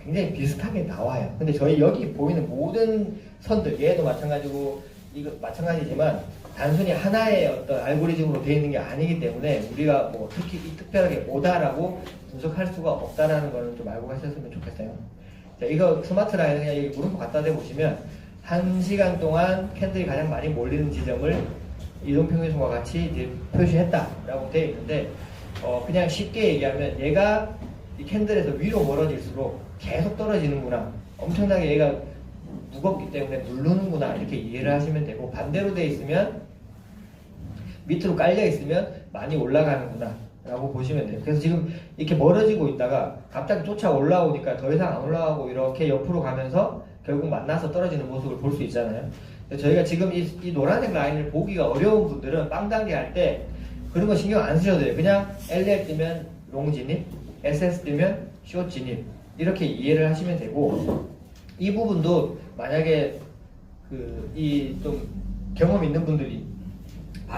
굉장히 비슷하게 나와요. 근데 저희 여기 보이는 모든 선들 얘도 마찬가지고 이거 마찬가지지만 단순히 하나의 어떤 알고리즘으로 되어 있는 게 아니기 때문에 우리가 뭐 특별하게 오다라고 분석할 수가 없다라는 거는 좀 알고 가셨으면 좋겠어요. 자, 이거 스마트 라인 그냥 여기 물음표 갖다 대 보시면 1시간 동안 캔들이 가장 많이 몰리는 지점을 이동평균선과 같이 이제 표시했다라고 되어 있는데 그냥 쉽게 얘기하면 얘가 이 캔들에서 위로 멀어질수록 계속 떨어지는구나. 엄청나게 얘가 무겁기 때문에 누르는구나 이렇게 이해를 하시면 되고 반대로 돼 있으면 밑으로 깔려 있으면 많이 올라가는구나 라고 보시면 돼요. 그래서 지금 이렇게 멀어지고 있다가 갑자기 쫓아 올라오니까 더 이상 안 올라가고 이렇게 옆으로 가면서 결국 만나서 떨어지는 모습을 볼 수 있잖아요. 저희가 지금 이 노란색 라인을 보기가 어려운 분들은 빵 단계 할 때 그런 거 신경 안 쓰셔도 돼요. 그냥 LL 뜨면 롱 진입, SS 뜨면 숏 진입 이렇게 이해를 하시면 되고 이 부분도 만약에 이 좀 경험 있는 분들이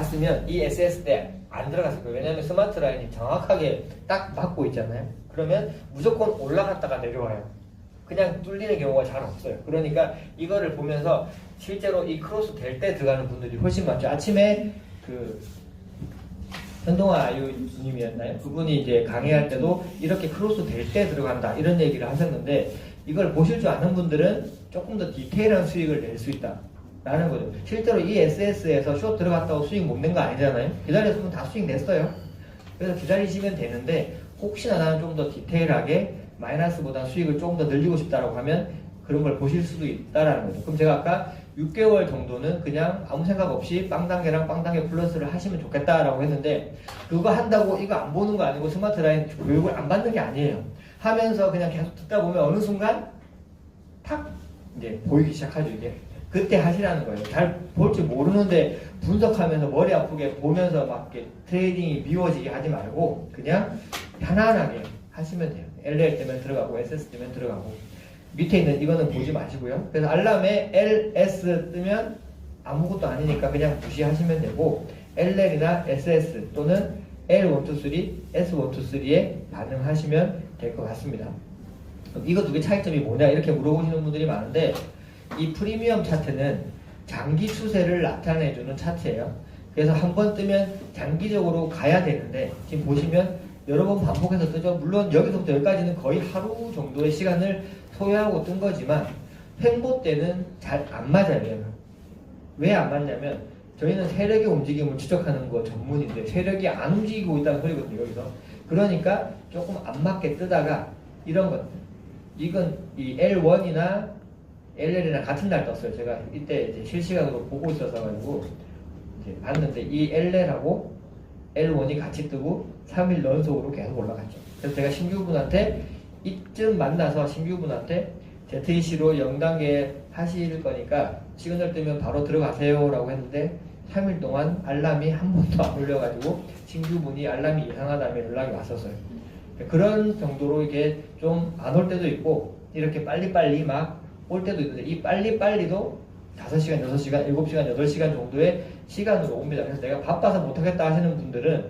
봤으면 이 SS 때 안 들어갔을 거예요. 왜냐하면 스마트 라인이 정확하게 딱 맞고 있잖아요. 그러면 무조건 올라갔다가 내려와요. 그냥 뚫리는 경우가 잘 없어요. 그러니까 이거를 보면서 실제로 이 크로스 될 때 들어가는 분들이 훨씬 많죠. 아침에 그 현동아 아유님이었나요? 그분이 이제 강의할 때도 이렇게 크로스 될 때 들어간다 이런 얘기를 하셨는데 이걸 보실 줄 아는 분들은 조금 더 디테일한 수익을 낼 수 있다 라는 거죠. 실제로 이 SS에서 숏 들어갔다고 수익 못 낸 거 아니잖아요. 기다렸으면 다 수익 냈어요. 그래서 기다리시면 되는데 혹시나 나는 좀 더 디테일하게 마이너스보다 수익을 조금 더 늘리고 싶다라고 하면 그런 걸 보실 수도 있다라는 거죠. 그럼 제가 아까 6개월 정도는 그냥 아무 생각 없이 빵단계랑 빵단계 플러스를 하시면 좋겠다라고 했는데 그거 한다고 이거 안 보는 거 아니고 스마트 라인 교육을 안 받는 게 아니에요. 하면서 그냥 계속 듣다 보면 어느 순간 탁 이제 보이기 시작하죠. 이게 그때 하시라는 거예요. 잘 볼 줄 모르는데 분석하면서 머리 아프게 보면서 막 이렇게 트레이딩이 미워지게 하지 말고 그냥 편안하게 하시면 돼요. LL 때면 들어가고 SS 때면 들어가고 밑에 있는 이거는 보지 마시고요. 그래서 알람에 LS 뜨면 아무것도 아니니까 그냥 무시하시면 되고 LL이나 SS 또는 L123, S123에 반응하시면 될 것 같습니다. 이거 두 개 차이점이 뭐냐 이렇게 물어보시는 분들이 많은데 이 프리미엄 차트는 장기 추세를 나타내주는 차트예요. 그래서 한번 뜨면 장기적으로 가야 되는데 지금 보시면 여러 번 반복해서 뜨죠. 물론 여기서부터 여기까지는 거의 하루 정도의 시간을 소요하고 뜬 거지만 횡보 때는 잘 안 맞아요. 왜 안 맞냐면 저희는 세력의 움직임을 추적하는 거 전문인데 세력이 안 움직이고 있다는 소리거든요. 여기서 그러니까 조금 안 맞게 뜨다가 이런 것들 이건 이 L1이나 LL이랑 같은 날 떴어요. 제가 이때 이제 실시간으로 보고 있어서 가지고 이제 봤는데 이 LL하고 L1이 같이 뜨고 3일 연속으로 계속 올라갔죠. 그래서 제가 신규분한테 이쯤 만나서 신규분한테 ZEC로 0단계 하실 거니까 시그널 뜨면 바로 들어가세요 라고 했는데 3일 동안 알람이 한 번도 안 울려가지고 신규분이 알람이 이상하다며 연락이 왔었어요. 그런 정도로 이게 좀 안 올 때도 있고 이렇게 빨리빨리 막 올 때도 있는데 이 빨리빨리도 5시간, 6시간, 7시간, 8시간 정도의 시간으로 옵니다. 그래서 내가 바빠서 못하겠다 하시는 분들은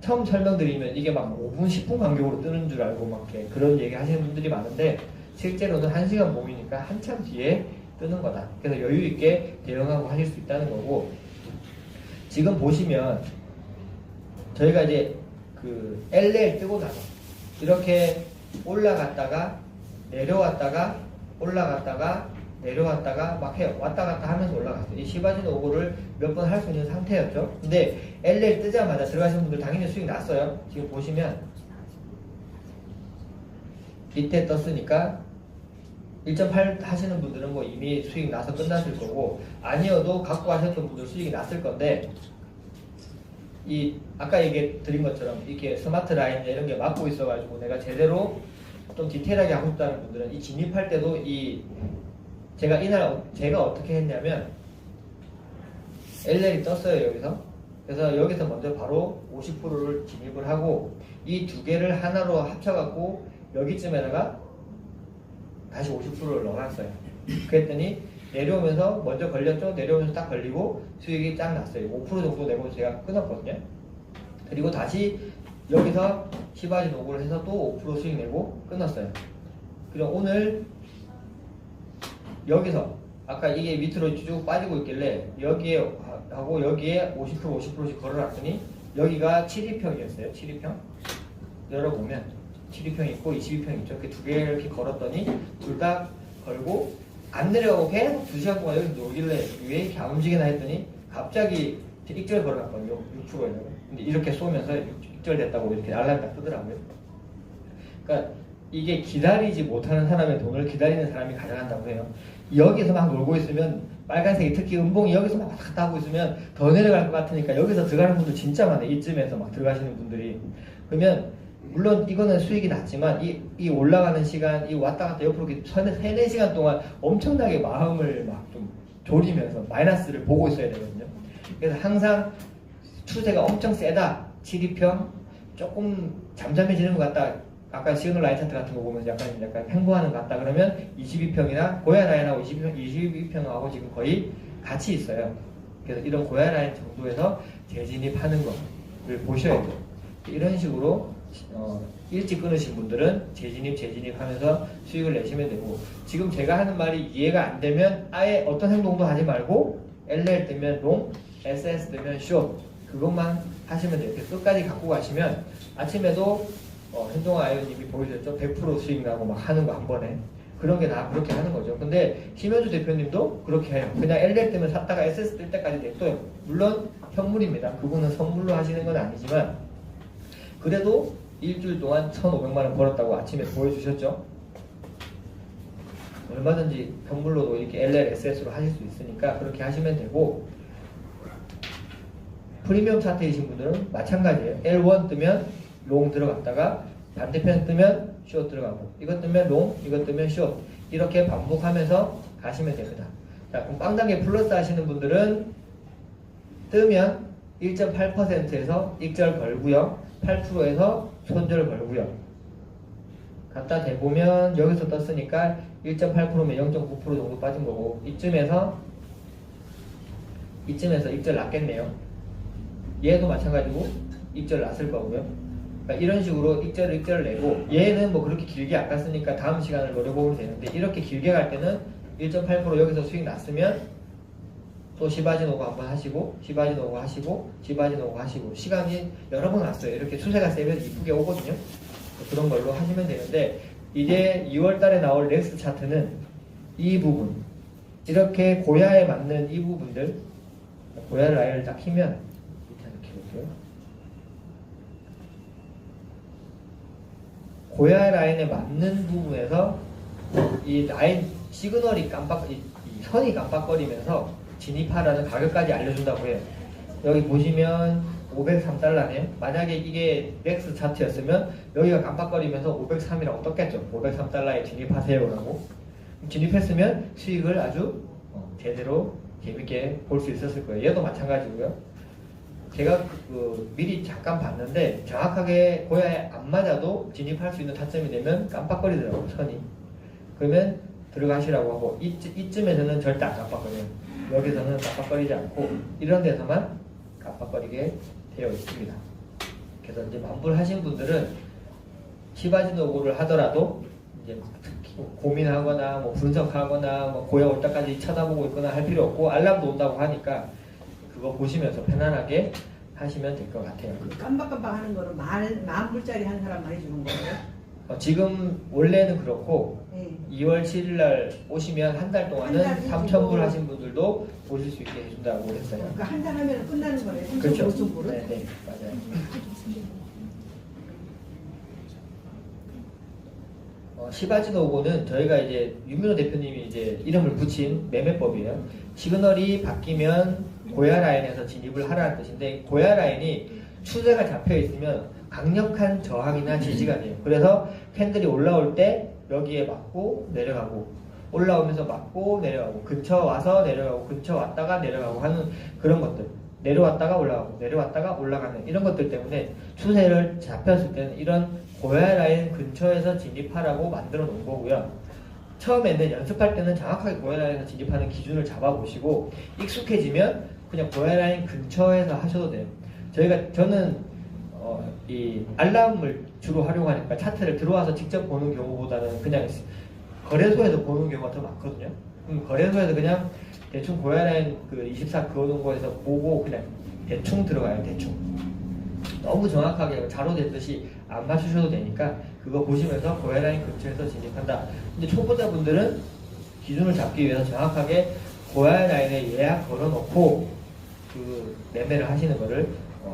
처음 설명드리면 이게 막 5분, 10분 간격으로 뜨는 줄 알고 막 이렇게 그런 얘기 하시는 분들이 많은데 실제로는 1시간 모이니까 한참 뒤에 뜨는 거다. 그래서 여유 있게 대응하고 하실 수 있다는 거고 지금 보시면 저희가 이제 그 LL 뜨고 나서 이렇게 올라갔다가 내려왔다가 올라갔다가 내려왔다가 막 해요. 왔다 갔다 하면서 올라갔어요. 이 시바지노 오고를 몇 번 할 수 있는 상태였죠. 근데 LL 뜨자마자 들어가시는 분들 당연히 수익 났어요. 지금 보시면 밑에 떴으니까 1.8 하시는 분들은 뭐 이미 수익 나서 끝났을 거고 아니어도 갖고 하셨던 분들 수익이 났을 건데 이 아까 얘기 드린 것처럼 이렇게 스마트 라인 이런 게 막고 있어가지고 내가 제대로 좀 디테일하게 하고 싶다는 분들은 이 진입할 때도 이 제가 이날 제가 어떻게 했냐면 LL이 떴어요 여기서. 그래서 여기서 먼저 바로 50%를 진입을 하고 이 두 개를 하나로 합쳐갖고 여기쯤에다가 다시 50%를 넣어놨어요. 그랬더니 내려오면서 먼저 걸렸죠. 내려오면서 딱 걸리고 수익이 쫙 났어요. 5% 정도 내고 제가 끊었거든요. 그리고 다시 여기서 시바지 노고를 해서 또 5% 수익 내고 끊었어요. 그리고 오늘 여기서 아까 이게 밑으로 쭉 빠지고 있길래 여기에 하고 여기에 50%씩 걸어놨더니 여기가 72평이었어요. 72평 열어보면 72평 있고 22평 있죠. 그 두 개를 이렇게 걸었더니 둘 다 걸고 안 내려가고 계속 2시간 동안 여기 놀길래 왜 이렇게 안 움직이나 했더니 갑자기 익절 걸어놨거든요. 6%에다가. 근데 이렇게 쏘면서 익절됐다고 이렇게 알람이 딱 뜨더라고요. 그러니까 이게 기다리지 못하는 사람의 돈을 기다리는 사람이 가져간다고 해요. 여기서 막 놀고 있으면 빨간색이 특히 음봉이 여기서 막 왔다 갔다 하고 있으면 더 내려갈 것 같으니까 여기서 들어가는 분들 진짜 많아요. 이쯤에서 막 들어가시는 분들이. 그러면 물론 이거는 수익이 낮지만 이 올라가는 시간, 이 왔다 갔다 옆으로 이렇게 3-4시간 동안 엄청나게 마음을 막 좀 졸이면서 마이너스를 보고 있어야 되거든요. 그래서 항상 추세가 엄청 세다. 72평 조금 잠잠해지는 것 같다. 아까 시그널 라인 차트 같은 거 보면서 약간 횡보하는 것 같다. 그러면 22평이나 고야 라인하고 22평하고 지금 거의 같이 있어요. 그래서 이런 고야 라인 정도에서 재진입하는 거를 보셔야 돼요. 이런 식으로 일찍 끊으신 분들은 재진입 하면서 수익을 내시면 되고, 지금 제가 하는 말이 이해가 안 되면 아예 어떤 행동도 하지 말고 LL 뜨면 롱, SS 뜨면 숏, 그것만 하시면 돼요. 끝까지 갖고 가시면 아침에도 현동아 아이오님이 보여줬죠. 100% 수익 나고 막 하는 거 한 번에. 그런 게 다 그렇게 하는 거죠. 근데 심현주 대표님도 그렇게 해요. 그냥 LL 뜨면 샀다가 SS 뜰 때까지 냅둬요. 물론 현물입니다. 그분은 선물로 하시는 건 아니지만 그래도 일주일 동안 1,500만 원 벌었다고 아침에 보여주셨죠. 얼마든지 현물로도 이렇게 LL, SS로 하실 수 있으니까 그렇게 하시면 되고, 프리미엄 차트이신 분들은 마찬가지예요. L1 뜨면 롱 들어갔다가 반대편 뜨면 숏 들어가고, 이것 뜨면 롱, 이것 뜨면 숏, 이렇게 반복하면서 가시면 됩니다. 자, 그럼 빵단계 플러스 하시는 분들은 뜨면 1.8%에서 익절 걸고요, 8%에서 손절 걸고요. 갖다 대보면 여기서 떴으니까 1.8%면 0.9% 정도 빠진 거고, 이쯤에서 익절 났겠네요. 얘도 마찬가지고 익절 났을 거고요. 그러니까 이런 식으로 익절을 내고, 얘는 뭐 그렇게 길게 안 갔으니까 다음 시간을 노려보면 되는데, 이렇게 길게 갈 때는 1.8% 여기서 수익 났으면 또 시바진 오고 한번 하시고, 시바진 오고 하시고, 시바진 오고 하시고, 시간이 여러 번 왔어요. 이렇게 추세가 세면 이쁘게 오거든요. 그런 걸로 하시면 되는데, 이제 2월 달에 나올 렉스 차트는 이 부분, 이렇게 고야에 맞는 이 부분들, 고야 라인을 딱 키면, 이렇게 볼게요. 고야 라인에 맞는 부분에서 이 라인 시그널이 이 선이 깜빡거리면서 진입하라는 가격까지 알려준다고 해요. 여기 보시면 503달러네요. 만약에 이게 렉스 차트였으면 여기가 깜빡거리면서 503이라고 떴겠죠. 503달러에 진입하세요라고. 진입했으면 수익을 아주 제대로 재밌게 볼 수 있었을 거예요. 얘도 마찬가지고요. 제가 미리 잠깐 봤는데 정확하게 고야에 안 맞아도 진입할 수 있는 타점이 되면 깜빡거리더라고요, 선이. 그러면 들어가시라고 하고, 이쯤에서는 절대 안 깜빡거려요. 여기서는 깜빡거리지 않고 이런 데서만 깜빡거리게 되어 있습니다. 그래서 이제 만불하신 분들은 시바지노고를 하더라도 이제 고민하거나 뭐 분석하거나 뭐 고야 올 때까지 쳐다보고 있거나 할 필요 없고, 알람도 온다고 하니까 그거 보시면서 편안하게 하시면 될 것 같아요. 깜빡깜빡 하는 거는 만 불짜리 한 사람만이 주는 거예요? 지금 원래는 그렇고, 네. 2월 7일 날 오시면 한 달 동안은 한 달 3,000불 하신 분들도 보실 수 있게 해준다고 했어요. 그러니까 한 달 하면 끝나는 거네요. 3,000불, 그렇죠. 5,000불은? 네, 맞아요. 시바지노고는 저희가 이제 유민호 대표님이 이제 이름을 붙인 매매법이에요. 시그널이 바뀌면 고야 라인에서 진입을 하라는 뜻인데, 고야 라인이 추세가 잡혀 있으면 강력한 저항이나 지지가 돼요. 그래서 캔들이 올라올 때 여기에 맞고 내려가고, 올라오면서 맞고 내려가고, 근처 와서 내려가고, 근처 왔다가 내려가고 하는 그런 것들, 내려왔다가 올라가고 내려왔다가 올라가는 이런 것들 때문에 추세를 잡혔을 때는 이런 고야 라인 근처에서 진입하라고 만들어 놓은 거고요. 처음에는 연습할 때는 정확하게 고야 라인에서 진입하는 기준을 잡아보시고, 익숙해지면 그냥 고야 라인 근처에서 하셔도 돼요. 저는 이 알람을 주로 활용하니까 차트를 들어와서 직접 보는 경우보다는 그냥 거래소에서 보는 경우가 더 많거든요. 거래소에서 그냥 대충 고야 라인 24 그어놓은 거에서 보고 그냥 대충 들어가요. 대충. 너무 정확하게 자로 됐듯이 안 맞추셔도 되니까 그거 보시면서 고야 라인 근처에서 진입한다. 근데 초보자분들은 기준을 잡기 위해서 정확하게 고야 라인에 예약 걸어놓고 그 매매를 하시는 거를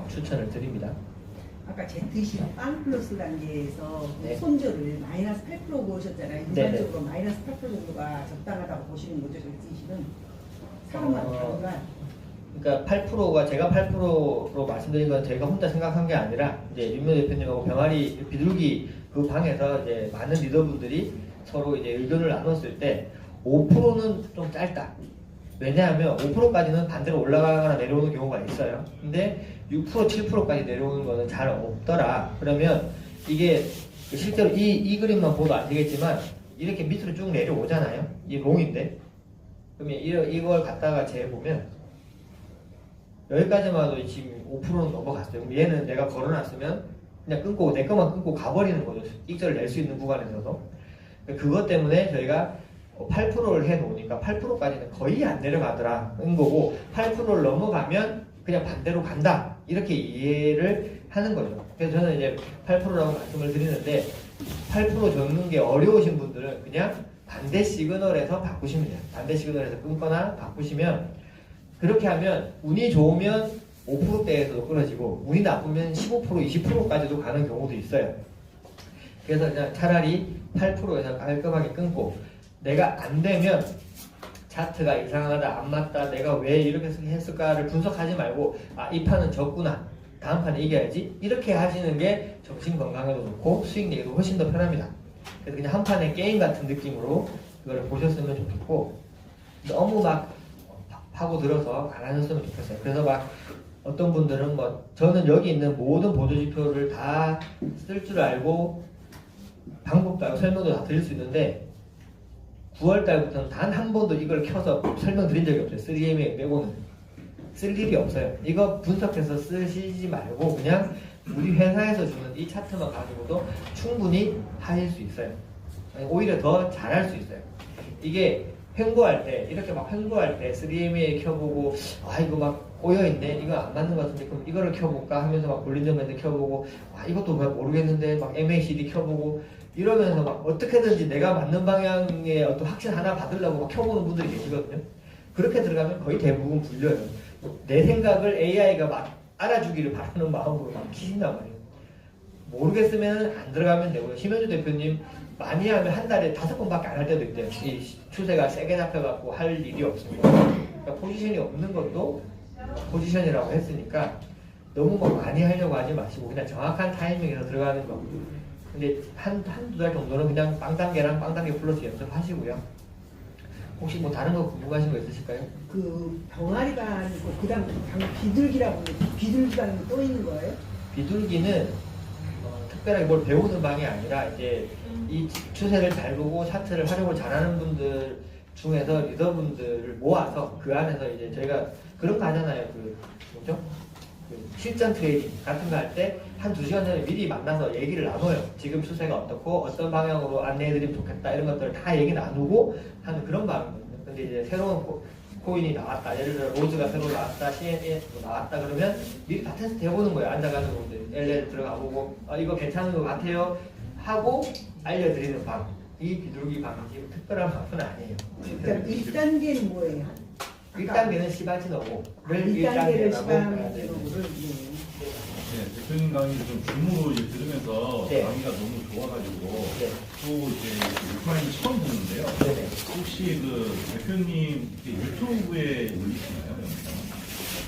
추천을 드립니다. 아까 ZC 빵 플러스 단계에서 네. 손절을 마이너스 8% 보셨잖아요. 네네. 일반적으로 마이너스 8% 정도가 적당하다고 보시는 거죠, ZC는? 사람마다 다른가요? 그러니까 8%가 제가 8%로 말씀드린 건 제가 혼자 생각한 게 아니라 이제 윤명 대표님하고 병아리 비둘기 그 방에서 이제 많은 리더분들이 서로 이제 의견을 나눴을 때 5%는 좀 짧다. 왜냐하면 5%까지는 반대로 올라가거나 내려오는 경우가 있어요. 근데 6%, 7%까지 내려오는 거는 잘 없더라. 그러면 이게 실제로 이 그림만 보도 안 되겠지만 이렇게 밑으로 쭉 내려오잖아요. 이 롱인데. 그러면 이걸 갖다가 재보면 여기까지만 해도 지금 5%는 넘어갔어요. 그럼 얘는 내가 걸어놨으면 그냥 끊고 내 것만 끊고 가버리는 거죠. 익절을 낼 수 있는 구간에서도. 그것 때문에 저희가 8%를 해놓으니까 8%까지는 거의 안 내려가더라는 거고 8%를 넘어가면 그냥 반대로 간다 이렇게 이해를 하는 거죠. 그래서 저는 이제 8%라고 말씀을 드리는데 8% 적는 게 어려우신 분들은 그냥 반대 시그널에서 바꾸시면 돼요. 반대 시그널에서 끊거나 바꾸시면 그렇게 하면 운이 좋으면 5%대에서도 끊어지고 운이 나쁘면 15%, 20%까지도 가는 경우도 있어요. 그래서 그냥 차라리 8%에서 깔끔하게 끊고 내가 안 되면 차트가 이상하다, 안 맞다, 내가 왜 이렇게 했을까를 분석하지 말고 아, 이 판은 졌구나, 다음 판에 이겨야지 이렇게 하시는 게 정신 건강에도 좋고 수익 내기도 훨씬 더 편합니다. 그래서 그냥 한 판의 게임 같은 느낌으로 그걸 보셨으면 좋겠고 너무 막 파고 들어서 안 하셨으면 좋겠어요. 그래서 막 어떤 분들은 뭐 저는 여기 있는 모든 보조지표를 다 쓸 줄 알고 방법도 알고 설명도 다 드릴 수 있는데 9월달부터는 단 한 번도 이걸 켜서 설명드린 적이 없어요. 3MA 빼고는 쓸 일이 없어요. 이거 분석해서 쓰시지 말고 그냥 우리 회사에서 주는 이 차트만 가지고도 충분히 하실 수 있어요. 오히려 더 잘할 수 있어요. 이게 횡보할 때 이렇게 막 횡보할 때 3MA 켜보고 아 이거 막 꼬여있네 이거 안 맞는 것 같은데 그럼 이거를 켜볼까 하면서 막 볼린저 밴드 켜보고 아 이것도 막 모르겠는데 막 MACD 켜보고 이러면서 막 어떻게든지 내가 맞는 방향의 어떤 확신 하나 받으려고 막 켜보는 분들이 계시거든요. 그렇게 들어가면 거의 대부분 불려요. 내 생각을 AI가 막 알아주기를 바라는 마음으로 막 키신단 말이에요. 모르겠으면 안 들어가면 되고요. 심현주 대표님 많이 하면 한 달에 5번밖에 안 할 때도 있대요. 이 추세가 세게 잡혀갖고 할 일이 없습니다. 그러니까 포지션이 없는 것도 포지션이라고 했으니까 너무 뭐 많이 하려고 하지 마시고 그냥 정확한 타이밍에서 들어가는 거. 근데 한두 달 정도는 그냥 빵단계랑 빵단계 플러스 연습하시고요. 혹시 뭐 다른 거 궁금하신 거 있으실까요? 그 병아리가 아니고 그다음 비둘기라고 하는데 비둘기가 또 있는 거예요? 비둘기는 특별하게 뭘 배우는 방이 아니라 이제 이 추세를 잘 보고 차트를 활용을 잘하는 분들 중에서 리더분들을 모아서 그 안에서 이제 저희가 그런 거 하잖아요. 그 뭐죠? 그 실전 트레이딩 같은 거 할 때 한 2시간 전에 미리 만나서 얘기를 나눠요. 지금 추세가 어떻고 어떤 방향으로 안내해드리면 좋겠다 이런 것들을 다 얘기 나누고 하는 그런 방이거든요. 근데 이제 새로운 코인이 나왔다. 예를 들어 로즈가 새로 나왔다. CNN 나왔다 그러면 미리 다 테스트 해보는 거예요. 앉아가지고 이제 LL 들어가보고 이거 괜찮은 것 같아요 하고 알려드리는 방. 이 비둘기 방이지 특별한 방은 아니에요. 그러니까 1단계는 뭐예요? 1단계는 시바지노고 1단계를 1단계라고 시바지노고를 네, 대표님 강의 좀 줌으로 이제 들으면서 네. 강의가 너무 좋아가지고 네. 또 이제 오프라인 처음 보는데요. 네네. 혹시 그 대표님 유튜브에 올리시나요? 영상?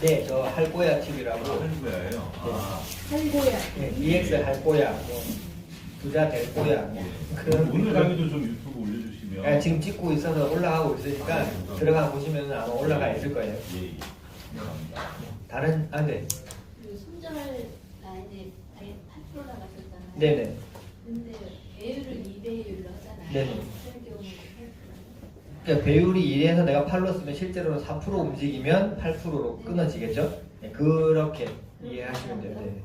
네, 저 할꼬야 TV라고 할거예요. 아, 할고야. 네, EX 할꼬야, 뭐 부자 될 거야, 뭐 그런 오늘 그런- 강의도 좀 유튜브 올려주시면. 네, 지금 찍고 있어서 올라가고 있으니까 들어가 보시면 아마 올라가 있을 거예요. 예, 예. 감사합니다. 다른 네, 그 손절 라인에 8% 나가셨잖아요. 네네. 근데 배율을 2배율로 하잖아요. 네네. 그런 경우는 8%. 그러니까 배율이 1에서 내가 8로 쓰면 실제로는 4% 움직이면 8%로 끊어지겠죠? 네, 그렇게 이해하시면 돼요. 네.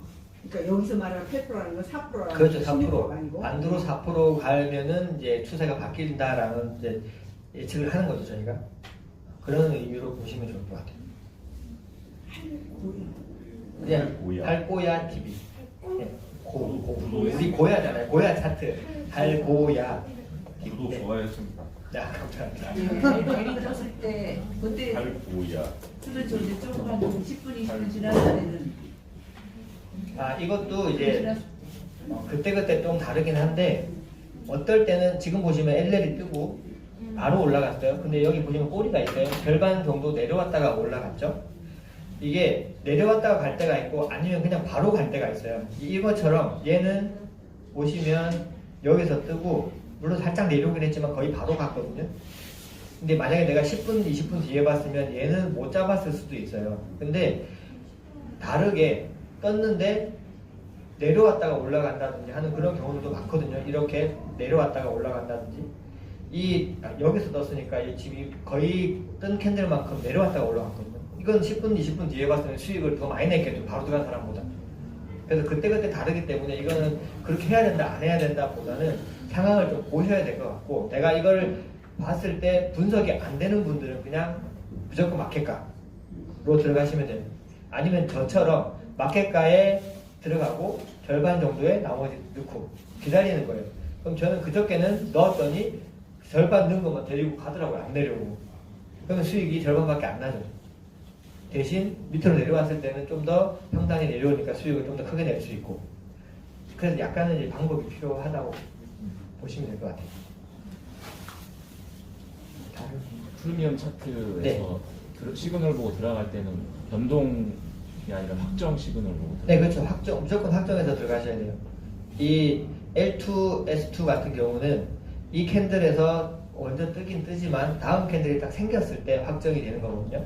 그러니까 여기서 말하는 8%라는 건 4%라는 그렇죠, 건 4%. 아니고 안드로 4% 가면은 이제 추세가 바뀐다라는 이제 예측을 하는 거죠, 저희가. 그런 의미로 보시면 좋을 것 같아요. 그냥 고야. 할고야 TV. 네. 우리 고야잖아요. 고야 차트. 할고야 TV. 구독 네. 좋아했습니다. 네, 감사합니다. 내리 들었을 때 그때 할고야. 그렇죠. 이제 조금 한 10분 20분 지난 날에는 이것도 이제 그때그때 좀 다르긴 한데 어떨 때는 지금 보시면 LL이 뜨고 바로 올라갔어요. 근데 여기 보시면 꼬리가 있어요. 절반 정도 내려왔다가 올라갔죠. 이게 내려왔다가 갈 때가 있고 아니면 그냥 바로 갈 때가 있어요. 이것처럼 얘는 보시면 여기서 뜨고 물론 살짝 내려오긴 했지만 거의 바로 갔거든요. 근데 만약에 내가 10분, 20분 뒤에 봤으면 얘는 못 잡았을 수도 있어요. 근데 다르게 떴는데 내려왔다가 올라간다든지 하는 그런 경우도 많거든요. 이렇게 내려왔다가 올라간다든지 여기서 떴으니까 이 집이 거의 뜬 캔들만큼 내려왔다가 올라갔거든요. 이건 10분, 20분 뒤에 봤으면 수익을 더 많이 냈겠죠. 바로 들어간 사람보다. 그래서 그때그때 다르기 때문에 이거는 그렇게 해야 된다, 안 해야 된다 보다는 상황을 좀 보셔야 될 것 같고, 내가 이걸 봤을 때 분석이 안 되는 분들은 그냥 무조건 마켓가로 들어가시면 돼요. 아니면 저처럼 마켓가에 들어가고 절반 정도에 나머지 넣고 기다리는 거예요. 그럼 저는 그저께는 넣었더니 절반 넣은 것만 데리고 가더라고요. 안 내려오고. 그러면 수익이 절반밖에 안 나죠. 대신 밑으로 내려왔을 때는 좀 더 평단이 내려오니까 수익을 좀 더 크게 낼 수 있고. 그래서 약간은 이제 방법이 필요하다고 보시면 될 것 같아요. 프리미엄 차트에서 네. 시그널 보고 들어갈 때는 변동이 아니라 확정 시그널 보고 네, 그렇죠. 확정, 무조건 확정해서 들어가셔야 돼요. 이 L2, S2 같은 경우는 이 캔들에서 먼저 뜨긴 뜨지만 다음 캔들이 딱 생겼을 때 확정이 되는 거거든요.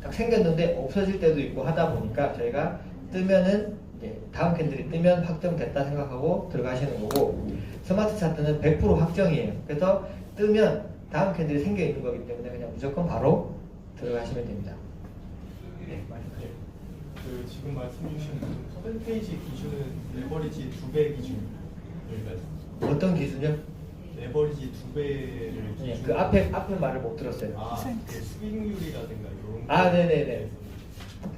딱 생겼는데 없어질 때도 있고 하다 보니까 저희가 뜨면은 이제 다음 캔들이 뜨면 확정됐다 생각하고 들어가시는 거고, 스마트 차트는 100% 확정이에요. 그래서 뜨면 다음 캔들이 생겨 있는 거기 때문에 그냥 무조건 바로 들어가시면 됩니다. 네, 말씀하세요. 그 지금 말씀 주신 퍼센테이지 기준은 레버리지 2배 기준일까요? 어떤 기준이요? 레버리지 2배를 네, 기준. 그 앞에 말 못 들었어요. 그 수익률이라든가 이런. 아, 네네네.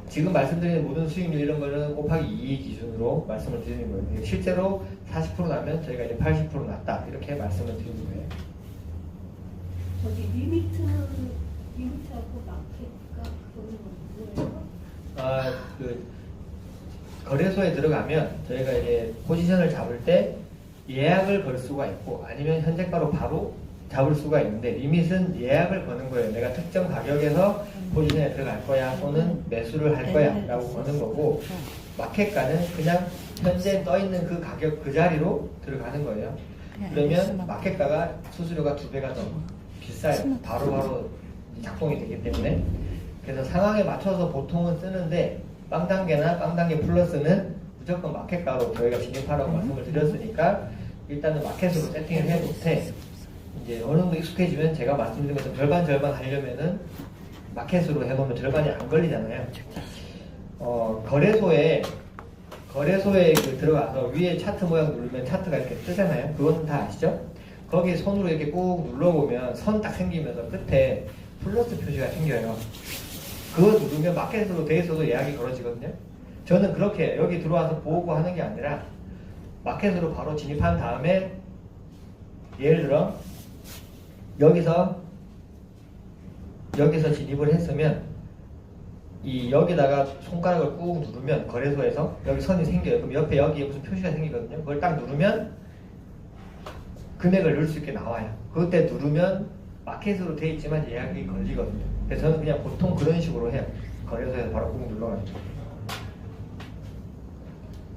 지금 말씀드리는 모든 수익률 이런 거는 곱하기 2 기준으로 말씀을 드리는 거예요. 실제로 40% 나면 저희가 이제 80% 났다 이렇게 말씀을 드리는 거예요. 저기 리미트하고 마켓가 그거는 뭐예요? 아, 그 거래소에 들어가면 저희가 이제 포지션을 잡을 때 예약을 걸 수가 있고 아니면 현재가로 바로 잡을 수가 있는데, 리밋은 예약을 거는 거예요. 내가 특정 가격에서 포지션에 들어갈 거야 또는 매수를 할 거야 라고 거는 거고, 마켓가는 그냥 현재 떠 있는 그 가격 그 자리로 들어가는 거예요. 그러면 마켓가가 수수료가 2배가 더 비싸요. 바로바로 작동이 되기 때문에. 그래서 상황에 맞춰서 보통은 쓰는데, 빵 단계나 빵 단계 플러스는 무조건 마켓가로 저희가 진입하라고 말씀을 드렸으니까 일단은 마켓으로 세팅을 해놓되, 이제 어느 정도 익숙해지면 제가 말씀드린 것처럼 절반 하려면은 마켓으로 해놓으면 절반이 안 걸리잖아요. 거래소에 그 들어가서 위에 차트 모양 누르면 차트가 이렇게 뜨잖아요. 그건 다 아시죠? 거기 손으로 이렇게 꾹 눌러보면 선 딱 생기면서 끝에 플러스 표시가 생겨요. 그거 누르면 마켓으로 돼 있어도 예약이 걸어지거든요. 저는 그렇게 여기 들어와서 보고 하는 게 아니라 마켓으로 바로 진입한 다음에, 예를 들어 여기서 진입을 했으면 여기다가 손가락을 꾹 누르면 거래소에서 여기 선이 생겨요. 그럼 옆에 여기에 무슨 표시가 생기거든요. 그걸 딱 누르면 금액을 넣을 수 있게 나와요. 그때 누르면 마켓으로 돼 있지만 예약이 걸리거든요. 그래서 저는 그냥 보통 그런 식으로 해요. 거래소에서 바로 꾹 눌러가지고.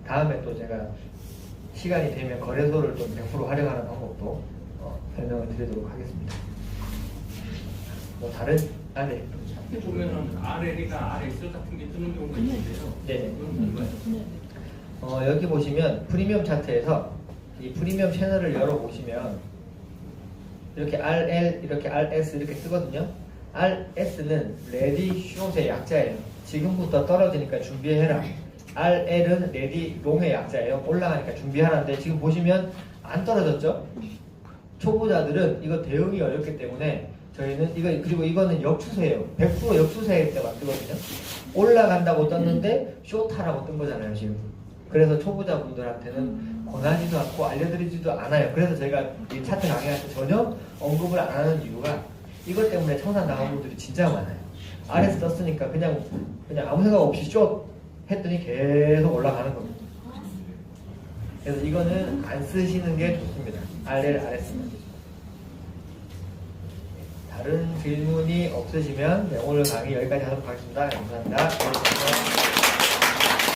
다음에 또 제가 시간이 되면 거래소를 좀 100% 활용하는 방법도 설명을 드리도록 하겠습니다. 뭐 다른 네. 차트 보면은 RL이나 RS 같은 게 뜨는 경우가 있는데요. 네. 그건 뭔가요? 여기 보시면 프리미엄 차트에서 이 프리미엄 채널을 열어보시면 이렇게 RL, 이렇게 RS 이렇게 뜨거든요. RS는 레디 숏의 약자예요. 지금부터 떨어지니까 준비해라. RL은 레디 롱의 약자예요. 올라가니까 준비하라는데 지금 보시면 안 떨어졌죠? 초보자들은 이거 대응이 어렵기 때문에 저희는 그리고 이거는 역추세예요. 100% 역추세일 때만 뜨거든요. 올라간다고 떴는데 숏하라고 뜬 거잖아요, 지금. 그래서 초보자분들한테는 권하지도 않고 알려드리지도 않아요. 그래서 제가 이 차트 강의할 때 전혀 언급을 안 하는 이유가 이것 때문에 청산당한 분들이 진짜 많아요. RS 떴으니까 그냥 아무 생각 없이 숏 했더니 계속 올라가는 겁니다. 그래서 이거는 안 쓰시는 게 좋습니다. RL, RS는. 다른 질문이 없으시면 오늘 강의 여기까지 하도록 하겠습니다. 감사합니다.